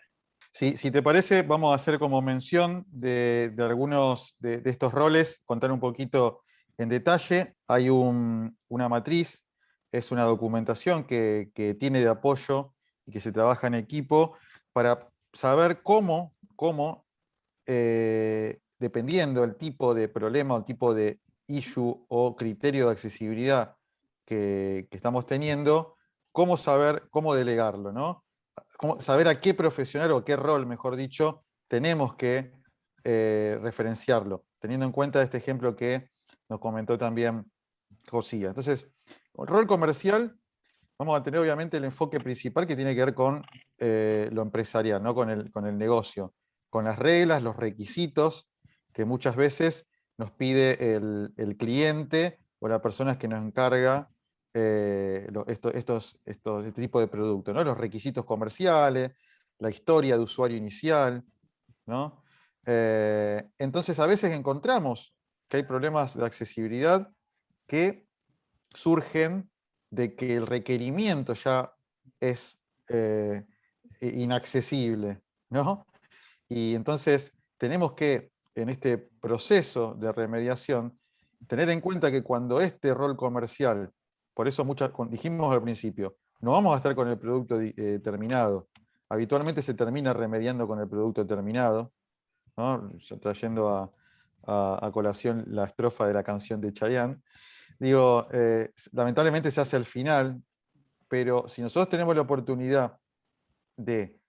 Si te parece, vamos a hacer como mención de algunos de estos roles, contar un poquito en detalle. Hay una matriz, es una documentación que tiene de apoyo y que se trabaja en equipo para saber cómo dependiendo del tipo de problema o tipo de issue o criterio de accesibilidad que estamos teniendo, cómo saber, cómo delegarlo, ¿no? Saber a qué profesional o qué rol, mejor dicho, tenemos que referenciarlo, teniendo en cuenta este ejemplo que nos comentó también Josía. Entonces, el rol comercial, vamos a tener obviamente el enfoque principal que tiene que ver con lo empresarial, ¿no? Con el negocio, con las reglas, los requisitos que muchas veces nos pide el cliente o la persona que nos encarga este tipo de productos, ¿no? Los requisitos comerciales, la historia de usuario inicial, ¿no? Entonces a veces encontramos que hay problemas de accesibilidad que surgen de que el requerimiento ya es inaccesible, ¿no? Y entonces tenemos que, en este proceso de remediación, tener en cuenta que cuando este rol comercial, por eso dijimos al principio, no vamos a estar con el producto terminado. Habitualmente se termina remediando con el producto terminado, ¿no? Trayendo a colación la estrofa de la canción de Chayanne. Digo, lamentablemente se hace al final, pero si nosotros tenemos la oportunidad de,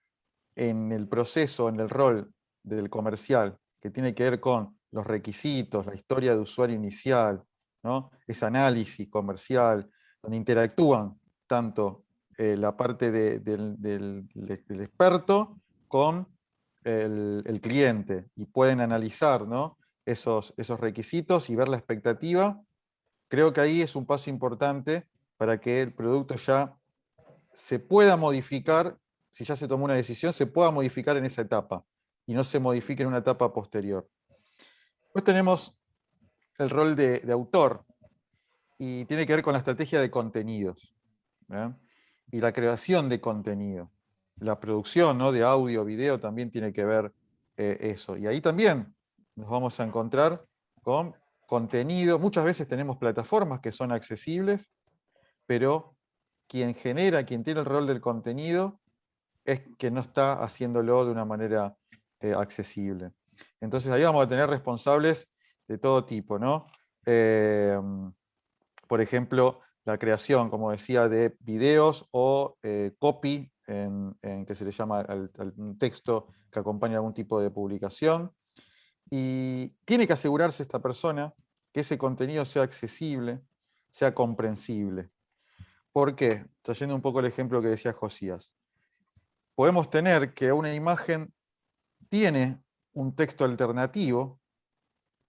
en el proceso, en el rol del comercial, que tiene que ver con los requisitos, la historia de usuario inicial, ¿no? Ese análisis comercial, donde interactúan tanto la parte del experto con el cliente y pueden analizar, ¿no? esos requisitos y ver la expectativa. Creo que ahí es un paso importante para que el producto ya se pueda modificar, si ya se tomó una decisión, se pueda modificar en esa etapa y no se modifique en una etapa posterior. Después tenemos el rol de autor y tiene que ver con la estrategia de contenidos, ¿eh? Y la creación de contenido. La producción, ¿no? de audio, video también tiene que ver eso. Y ahí también nos vamos a encontrar con contenido. Muchas veces tenemos plataformas que son accesibles, pero quien genera, quien tiene el rol del contenido, es que no está haciéndolo de una manera accesible. Entonces ahí vamos a tener responsables de todo tipo, ¿no? Por ejemplo, la creación, como decía, de videos o copy, que se le llama al texto que acompaña algún tipo de publicación. Y tiene que asegurarse esta persona que ese contenido sea accesible, sea comprensible. ¿Por qué? Trayendo un poco el ejemplo que decía Josías. Podemos tener que una imagen tiene un texto alternativo,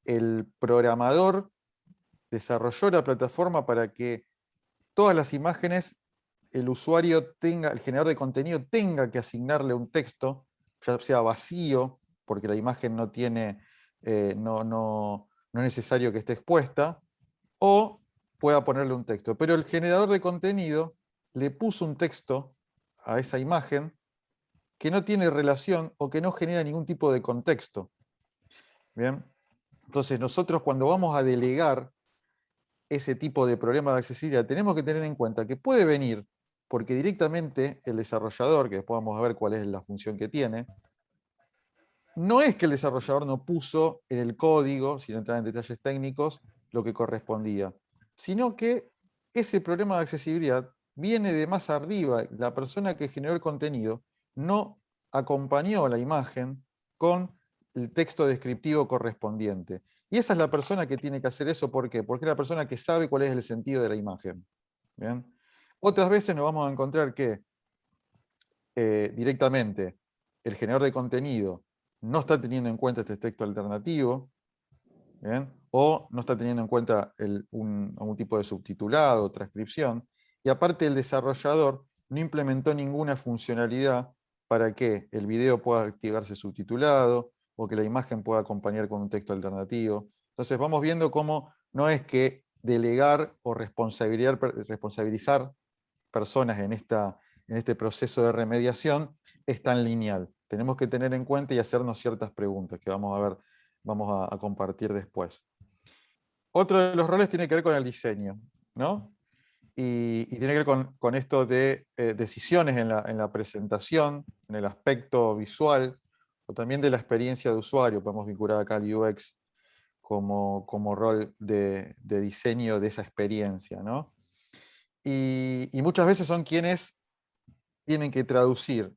el programador desarrolló la plataforma para que todas las imágenes el usuario tenga, el generador de contenido tenga que asignarle un texto, ya sea vacío, porque la imagen no tiene, no es necesario que esté expuesta, o pueda ponerle un texto. Pero el generador de contenido le puso un texto a esa imagen que no tiene relación o que no genera ningún tipo de contexto. Bien, entonces nosotros cuando vamos a delegar ese tipo de problema de accesibilidad, tenemos que tener en cuenta que puede venir porque directamente el desarrollador, que después vamos a ver cuál es la función que tiene, no es que el desarrollador no puso en el código, sin entrar en detalles técnicos, lo que correspondía, sino que ese problema de accesibilidad viene de más arriba. La persona que generó el contenido no acompañó la imagen con el texto descriptivo correspondiente. Y esa es la persona que tiene que hacer eso. ¿Por qué? Porque es la persona que sabe cuál es el sentido de la imagen. ¿Bien? Otras veces nos vamos a encontrar que directamente el generador de contenido no está teniendo en cuenta este texto alternativo, ¿bien? O no está teniendo en cuenta algún tipo de subtitulado o transcripción, y aparte el desarrollador no implementó ninguna funcionalidad para que el video pueda activarse subtitulado o que la imagen pueda acompañar con un texto alternativo. Entonces vamos viendo cómo no es que delegar o responsabilizar personas en este proceso de remediación es tan lineal. Tenemos que tener en cuenta y hacernos ciertas preguntas que vamos a ver, vamos a compartir después. Otro de los roles tiene que ver con el diseño, ¿no? Y tiene que ver con esto de decisiones en la presentación, en el aspecto visual, o también de la experiencia de usuario. Podemos vincular acá al UX como rol de diseño de esa experiencia, ¿no? Y muchas veces son quienes tienen que traducir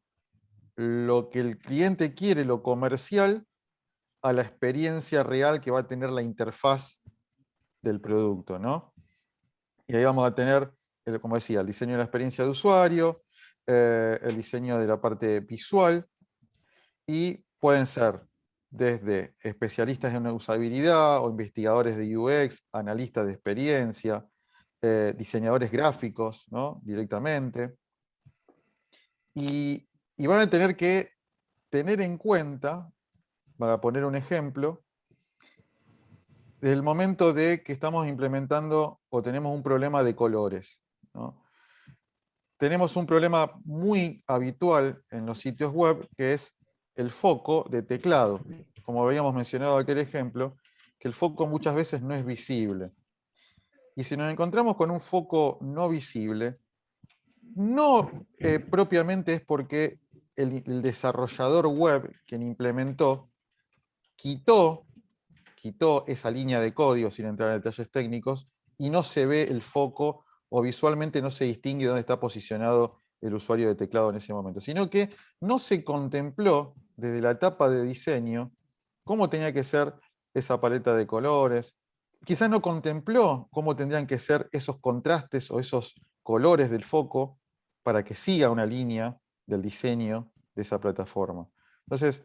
lo que el cliente quiere, lo comercial, a la experiencia real que va a tener la interfaz del producto, ¿no? Y ahí vamos a tener, como decía, el diseño de la experiencia de usuario, el diseño de la parte visual, y pueden ser desde especialistas en usabilidad o investigadores de UX, analistas de experiencia, diseñadores gráficos, ¿no? Directamente. Y van a tener que tener en cuenta, para poner un ejemplo, desde el momento de que estamos implementando o tenemos un problema de colores, ¿no? Tenemos un problema muy habitual en los sitios web, que es el foco de teclado. Como habíamos mencionado en aquel ejemplo, que el foco muchas veces no es visible. Y si nos encontramos con un foco no visible, no propiamente es porque el desarrollador web, quien implementó, quitó esa línea de código, sin entrar en detalles técnicos, y no se ve el foco o visualmente no se distingue dónde está posicionado el usuario de teclado en ese momento, sino que no se contempló desde la etapa de diseño cómo tenía que ser esa paleta de colores, quizás no contempló cómo tendrían que ser esos contrastes o esos colores del foco para que siga una línea del diseño de esa plataforma. Entonces,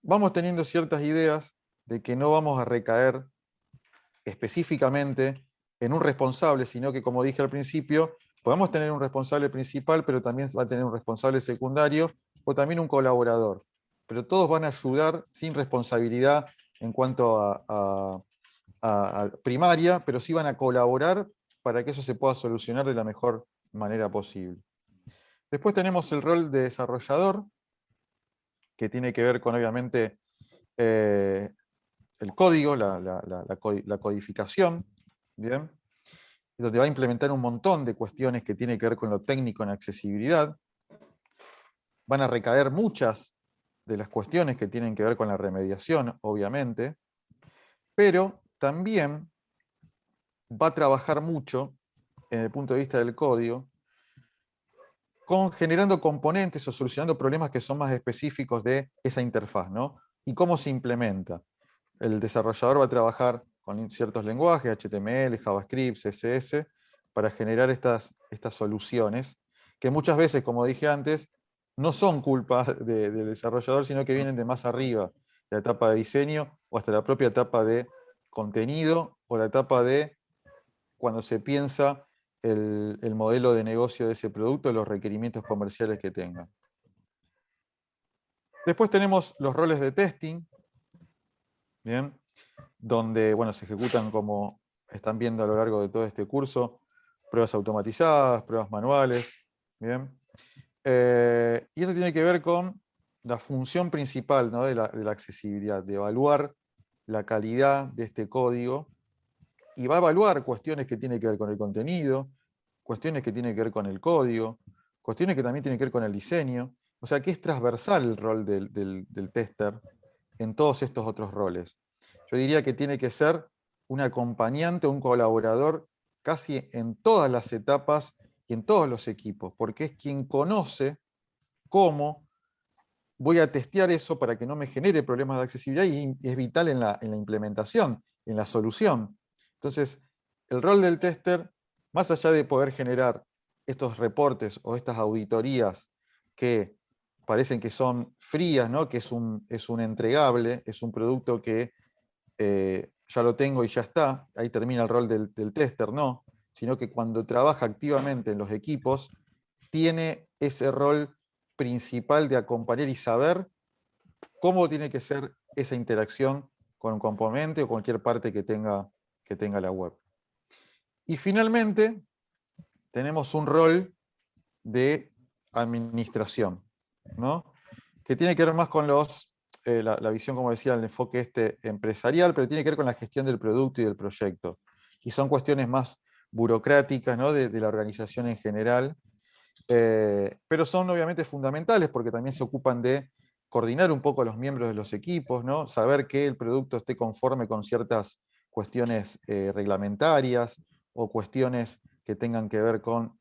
vamos teniendo ciertas ideas de que no vamos a recaer específicamente en un responsable, sino que, como dije al principio, podemos tener un responsable principal, pero también va a tener un responsable secundario o también un colaborador. Pero todos van a ayudar sin responsabilidad en cuanto a primaria, pero sí van a colaborar para que eso se pueda solucionar de la mejor manera posible. Después tenemos el rol de desarrollador, que tiene que ver con, obviamente, el código, la codificación, ¿bien? Donde va a implementar un montón de cuestiones que tienen que ver con lo técnico en accesibilidad. Van a recaer muchas de las cuestiones que tienen que ver con la remediación, obviamente, pero también va a trabajar mucho, desde el punto de vista del código, generando componentes o solucionando problemas que son más específicos de esa interfaz, ¿no? Y cómo se implementa. El desarrollador va a trabajar con ciertos lenguajes, HTML, JavaScript, CSS, para generar estas soluciones, que muchas veces, como dije antes, no son culpa del desarrollador, sino que vienen de más arriba, de la etapa de diseño, o hasta la propia etapa de contenido, o la etapa de cuando se piensa el modelo de negocio de ese producto, los requerimientos comerciales que tenga. Después tenemos los roles de testing, ¿bien? Donde se ejecutan, como están viendo a lo largo de todo este curso, pruebas automatizadas, pruebas manuales. ¿Bien? Y esto tiene que ver con la función principal, ¿no? de la accesibilidad, de evaluar la calidad de este código, y va a evaluar cuestiones que tienen que ver con el contenido, cuestiones que tienen que ver con el código, cuestiones que también tienen que ver con el diseño. O sea que es transversal el rol del tester en todos estos otros roles. Yo diría que tiene que ser un acompañante, un colaborador casi en todas las etapas y en todos los equipos, porque es quien conoce cómo voy a testear eso para que no me genere problemas de accesibilidad y es vital en la implementación, en la solución. Entonces, el rol del tester, más allá de poder generar estos reportes o estas auditorías que parecen que son frías, ¿no? Que es un entregable, es un producto que ya lo tengo y ya está, ahí termina el rol del tester, no, sino que cuando trabaja activamente en los equipos, tiene ese rol principal de acompañar y saber cómo tiene que ser esa interacción con un componente o cualquier parte que tenga la web. Y finalmente, tenemos un rol de administración, ¿no? Que tiene que ver más con la visión, como decía, el enfoque empresarial, pero tiene que ver con la gestión del producto y del proyecto. Y son cuestiones más burocráticas, ¿no? de la organización en general, pero son obviamente fundamentales porque también se ocupan de coordinar un poco a los miembros de los equipos, ¿no? Saber que el producto esté conforme con ciertas cuestiones reglamentarias o cuestiones que tengan que ver con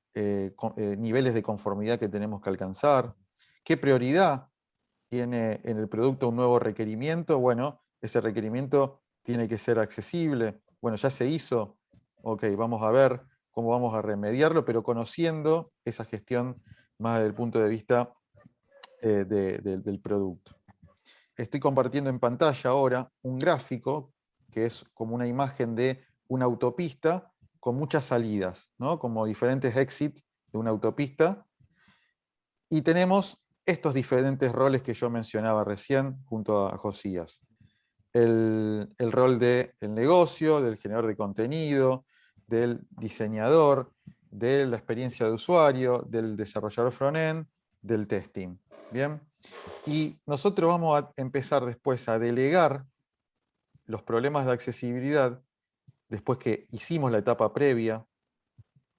niveles de conformidad que tenemos que alcanzar, qué prioridad tiene en el producto un nuevo requerimiento. Bueno, ese requerimiento tiene que ser accesible. Bueno, ya se hizo, ok, vamos a ver cómo vamos a remediarlo, pero conociendo esa gestión más desde el punto de vista del producto. Estoy compartiendo en pantalla ahora un gráfico que es como una imagen de una autopista con muchas salidas, ¿no? Como diferentes exits de una autopista. Y tenemos estos diferentes roles que yo mencionaba recién junto a Josías. El rol del negocio, del generador de contenido, del diseñador, de la experiencia de usuario, del desarrollador front-end, del testing. ¿Bien? Y nosotros vamos a empezar después a delegar los problemas de accesibilidad después que hicimos la etapa previa.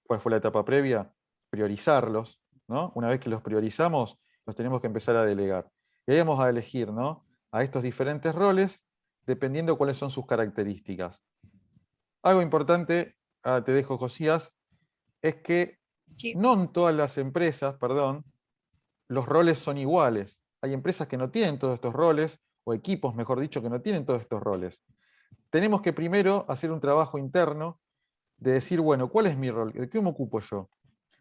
¿Cuál fue la etapa previa? Priorizarlos, ¿no? Una vez que los priorizamos, los tenemos que empezar a delegar. Y ahí vamos a elegir, ¿no? A estos diferentes roles, dependiendo cuáles son sus características. Algo importante, te dejo, Josías, es que Sí, no en todas las empresas, perdón, los roles son iguales. Hay empresas que no tienen todos estos roles, o equipos, mejor dicho, que no tienen todos estos roles. Tenemos que primero hacer un trabajo interno de decir, bueno, ¿cuál es mi rol? ¿De qué me ocupo yo?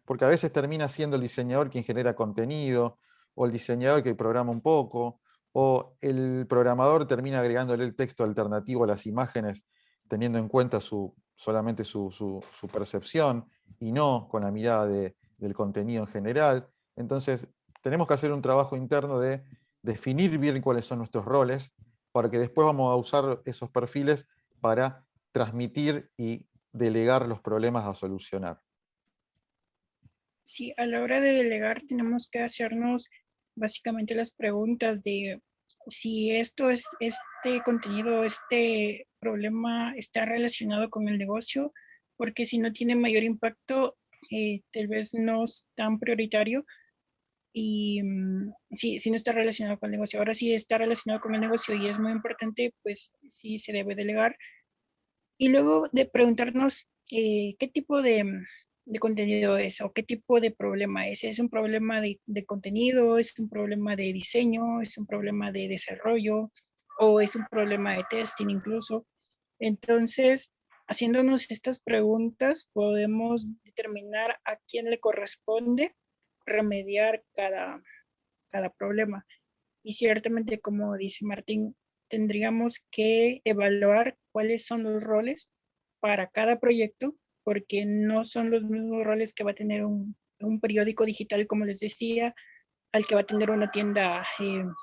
Porque a veces termina siendo el diseñador quien genera contenido, o el diseñador que programa un poco, o el programador termina agregándole el texto alternativo a las imágenes, teniendo en cuenta solamente su percepción, y no con la mirada del contenido en general. Entonces, tenemos que hacer un trabajo interno de definir bien cuáles son nuestros roles, para que después vamos a usar esos perfiles para transmitir y delegar los problemas a solucionar. sí, a la hora de delegar tenemos que hacernos básicamente las preguntas de si este contenido, este problema está relacionado con el negocio, porque si no tiene mayor impacto, tal vez no es tan prioritario. Y si no está relacionado con el negocio. Ahora sí está relacionado con el negocio y es muy importante, pues sí se debe delegar. Y luego de preguntarnos qué tipo de contenido es o qué tipo de problema es. ¿Es un problema de contenido? ¿Es un problema de diseño? ¿Es un problema de desarrollo? ¿O es un problema de testing incluso? Entonces, haciéndonos estas preguntas, podemos determinar a quién le corresponde remediar cada problema. Y ciertamente, como dice Martín, tendríamos que evaluar cuáles son los roles para cada proyecto, porque no son los mismos roles que va a tener un periódico digital, como les decía, al que va a tener una tienda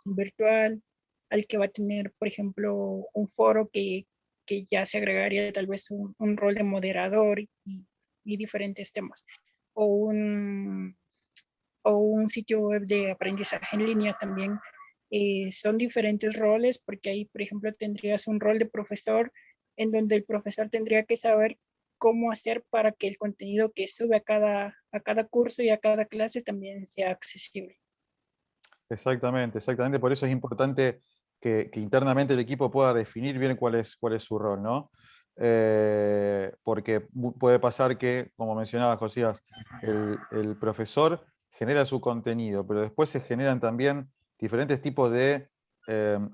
virtual, al que va a tener, por ejemplo, un foro que ya se agregaría tal vez un rol de moderador y diferentes temas, o un sitio web de aprendizaje en línea también. Son diferentes roles porque ahí, por ejemplo, tendrías un rol de profesor en donde el profesor tendría que saber cómo hacer para que el contenido que sube a cada curso y a cada clase también sea accesible. Exactamente, exactamente. Por eso es importante que internamente el equipo pueda definir bien cuál es su rol, ¿no? Porque puede pasar que, como mencionaba Josías, el profesor genera su contenido, pero después se generan también diferentes tipos de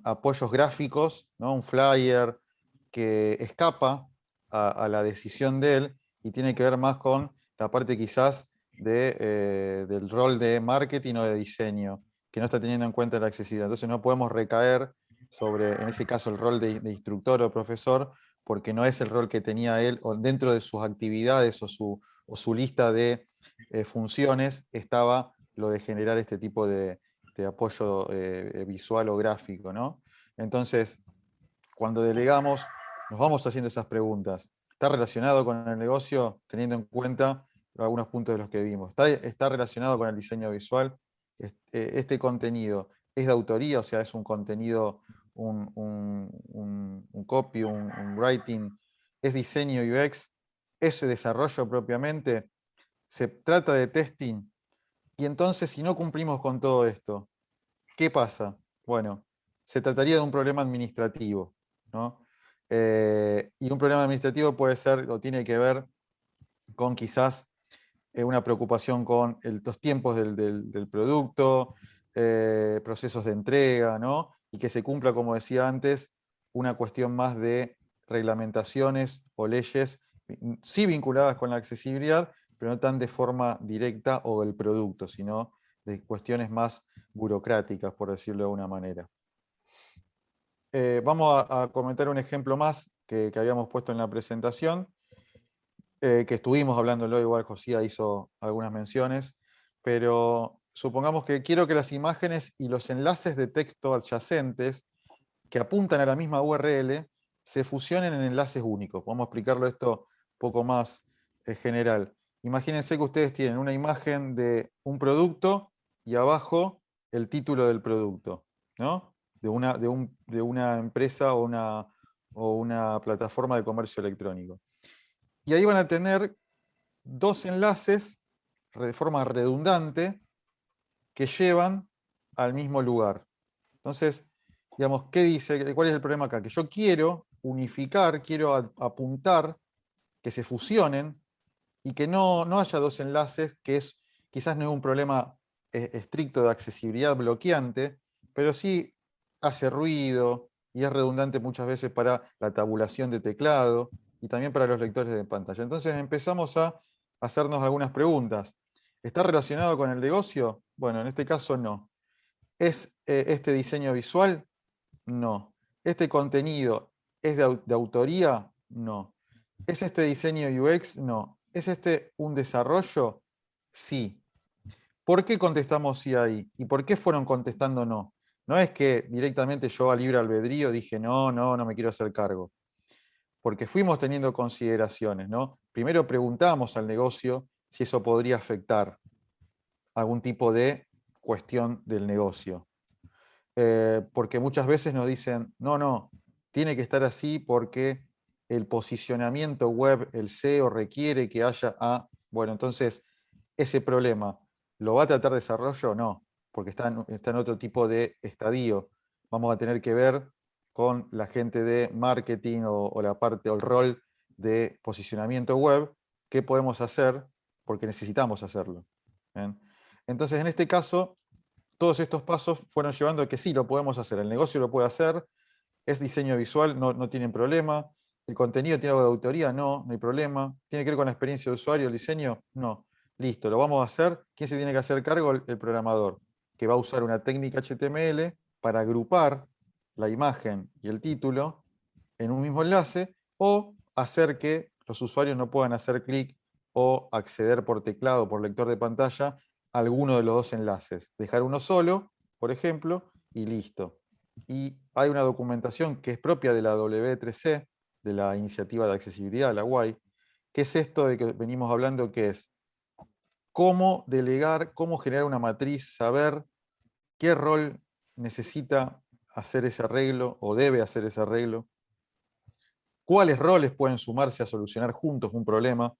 apoyos gráficos, ¿no? Un flyer que escapa a la decisión de él y tiene que ver más con la parte quizás del rol de marketing o de diseño, que no está teniendo en cuenta la accesibilidad. Entonces no podemos recaer sobre, en ese caso, el rol de instructor o profesor, porque no es el rol que tenía él, o dentro de sus actividades o su lista de funciones estaba lo de generar este tipo de apoyo visual o gráfico, ¿no? Entonces, cuando delegamos, nos vamos haciendo esas preguntas. ¿Está relacionado con el negocio, teniendo en cuenta algunos puntos de los que vimos? ¿Está relacionado con el diseño visual? Este contenido es de autoría, o sea, es un contenido, un copy, un writing, es diseño UX, es desarrollo propiamente, se trata de testing. Y entonces, si no cumplimos con todo esto, ¿qué pasa? Bueno, se trataría de un problema administrativo, ¿no? Y un problema administrativo puede ser o tiene que ver con quizás una preocupación con los tiempos del producto, procesos de entrega, ¿no? Y que se cumpla, como decía antes, una cuestión más de reglamentaciones o leyes, sí vinculadas con la accesibilidad, pero no tan de forma directa o del producto, sino de cuestiones más burocráticas, por decirlo de alguna manera. Vamos a comentar un ejemplo más que habíamos puesto en la presentación, que estuvimos hablándolo, igual Josía hizo algunas menciones, pero supongamos que quiero que las imágenes y los enlaces de texto adyacentes que apuntan a la misma URL se fusionen en enlaces únicos. Vamos a explicarlo esto un poco más general. Imagínense que ustedes tienen una imagen de un producto y abajo el título del producto, ¿no? De una empresa o una plataforma de comercio electrónico. Y ahí van a tener dos enlaces de forma redundante que llevan al mismo lugar. Entonces, digamos, ¿qué dice? ¿Cuál es el problema acá? Que yo quiero unificar, quiero apuntar, que se fusionen y que no haya dos enlaces, que quizás no es un problema estricto de accesibilidad bloqueante, pero sí hace ruido y es redundante muchas veces para la tabulación de teclado y también para los lectores de pantalla. Entonces empezamos a hacernos algunas preguntas. ¿Está relacionado con el negocio? Bueno, en este caso no. ¿Es este diseño visual? No. ¿Este contenido es de autoría? No. ¿Es este diseño UX? No. ¿Es este un desarrollo? Sí. ¿Por qué contestamos sí ahí? ¿Y por qué fueron contestando no? No es que directamente yo a libre albedrío dije no me quiero hacer cargo. Porque fuimos teniendo consideraciones, ¿no? Primero preguntamos al negocio si eso podría afectar algún tipo de cuestión del negocio. Porque muchas veces nos dicen, no, tiene que estar así porque el posicionamiento web, el SEO requiere que haya bueno, entonces ese problema, ¿lo va a tratar desarrollo? No, porque está en otro tipo de estadio. Vamos a tener que ver con la gente de marketing o la parte o el rol de posicionamiento web, qué podemos hacer, porque necesitamos hacerlo. ¿Bien? Entonces, en este caso, todos estos pasos fueron llevando a que sí, lo podemos hacer, el negocio lo puede hacer, es diseño visual, no tienen problema, el contenido tiene algo de autoría, no hay problema, tiene que ver con la experiencia de usuario, el diseño, no. Listo, lo vamos a hacer. ¿Quién se tiene que hacer cargo? El programador, que va a usar una técnica HTML para agrupar la imagen y el título en un mismo enlace o hacer que los usuarios no puedan hacer clic o acceder por teclado, por lector de pantalla, a alguno de los dos enlaces. Dejar uno solo, por ejemplo, y listo. Y hay una documentación que es propia de la W3C, de la Iniciativa de Accesibilidad, la WAI, que es esto de que venimos hablando, que es cómo delegar, cómo generar una matriz, saber qué rol necesita hacer ese arreglo o debe hacer ese arreglo, cuáles roles pueden sumarse a solucionar juntos un problema.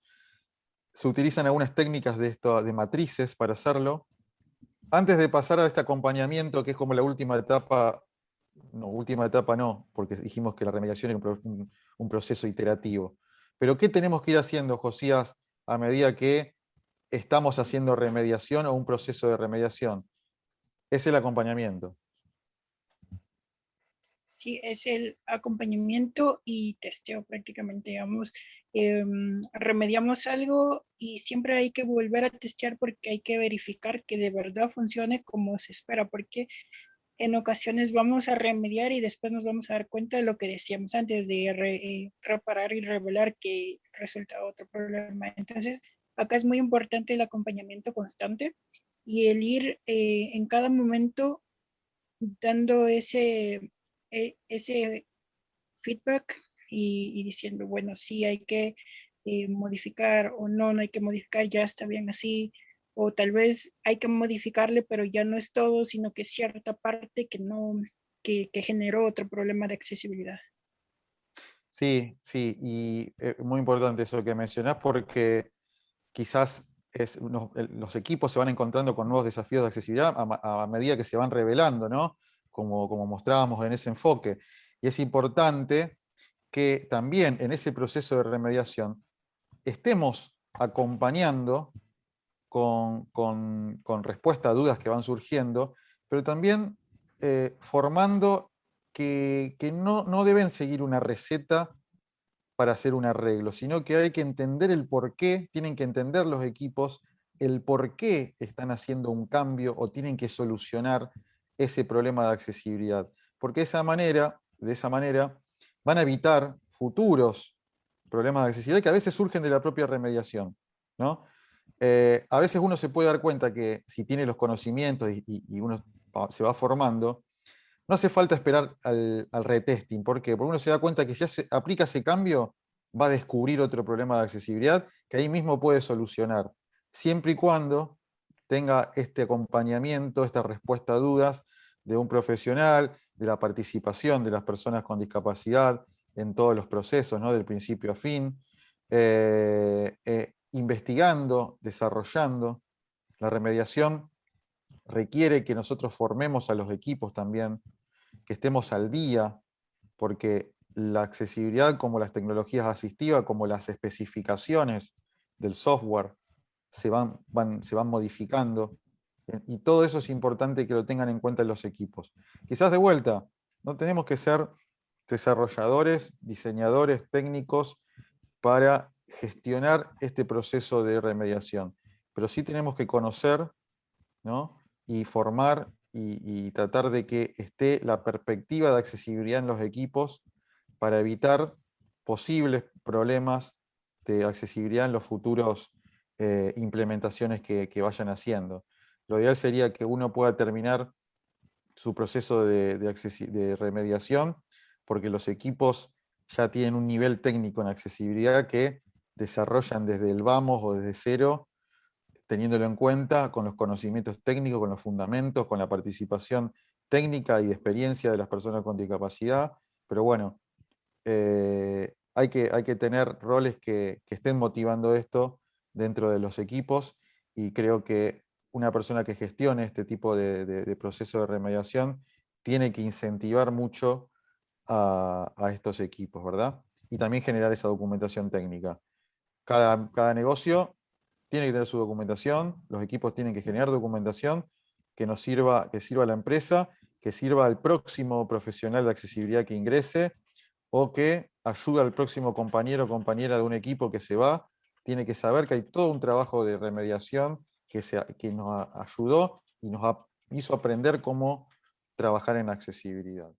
Se utilizan algunas técnicas de matrices para hacerlo. Antes de pasar a este acompañamiento, que es como la última etapa, no, porque dijimos que la remediación era un proceso iterativo. Pero ¿qué tenemos que ir haciendo, Josías, a medida que estamos haciendo remediación o un proceso de remediación? Es el acompañamiento. Sí, es el acompañamiento y testeo prácticamente, digamos. Remediamos algo y siempre hay que volver a testear porque hay que verificar que de verdad funcione como se espera, porque en ocasiones vamos a remediar y después nos vamos a dar cuenta de lo que decíamos antes de reparar y revelar que resulta otro problema. Entonces, acá es muy importante el acompañamiento constante y el ir en cada momento dando ese feedback y diciendo, bueno, sí hay que modificar o no, no hay que modificar, ya está bien así, o tal vez hay que modificarle, pero ya no es todo, sino que es cierta parte que no, que generó otro problema de accesibilidad. Sí, sí, y muy importante eso que mencionás, porque quizás los equipos se van encontrando con nuevos desafíos de accesibilidad a medida que se van revelando, ¿no? Como mostrábamos en ese enfoque. Y es importante que también en ese proceso de remediación estemos acompañando con respuesta a dudas que van surgiendo, pero también formando que no deben seguir una receta para hacer un arreglo, sino que hay que entender el por qué, tienen que entender los equipos el por qué están haciendo un cambio o tienen que solucionar ese problema de accesibilidad. Porque de esa manera van a evitar futuros problemas de accesibilidad que a veces surgen de la propia remediación, ¿no? A veces uno se puede dar cuenta que si tiene los conocimientos y uno se va formando, no hace falta esperar al retesting. ¿Por qué? Porque uno se da cuenta que si aplica ese cambio, va a descubrir otro problema de accesibilidad que ahí mismo puede solucionar, siempre y cuando tenga este acompañamiento, esta respuesta a dudas de un profesional, de la participación de las personas con discapacidad en todos los procesos, ¿no? Del principio a fin, investigando, desarrollando. La remediación requiere que nosotros formemos a los equipos también, que estemos al día, porque la accesibilidad, como las tecnologías asistivas, como las especificaciones del software, se van modificando. Y todo eso es importante que lo tengan en cuenta los equipos. Quizás de vuelta, no tenemos que ser desarrolladores, diseñadores técnicos para gestionar este proceso de remediación, pero sí tenemos que conocer, ¿no? Y formar y tratar de que esté la perspectiva de accesibilidad en los equipos para evitar posibles problemas de accesibilidad en los futuros implementaciones que vayan haciendo. Lo ideal sería que uno pueda terminar su proceso de remediación, porque los equipos ya tienen un nivel técnico en accesibilidad que desarrollan desde el vamos o desde cero, teniéndolo en cuenta con los conocimientos técnicos, con los fundamentos, con la participación técnica y de experiencia de las personas con discapacidad. Pero bueno, hay que tener roles que estén motivando esto dentro de los equipos, y creo que una persona que gestione este tipo de proceso de remediación tiene que incentivar mucho a estos equipos, ¿verdad? Y también generar esa documentación técnica. Cada negocio tiene que tener su documentación, los equipos tienen que generar documentación que sirva a la empresa, que sirva al próximo profesional de accesibilidad que ingrese, o que ayude al próximo compañero o compañera de un equipo que se va. Tiene que saber que hay todo un trabajo de remediación que nos ayudó y nos hizo aprender cómo trabajar en accesibilidad.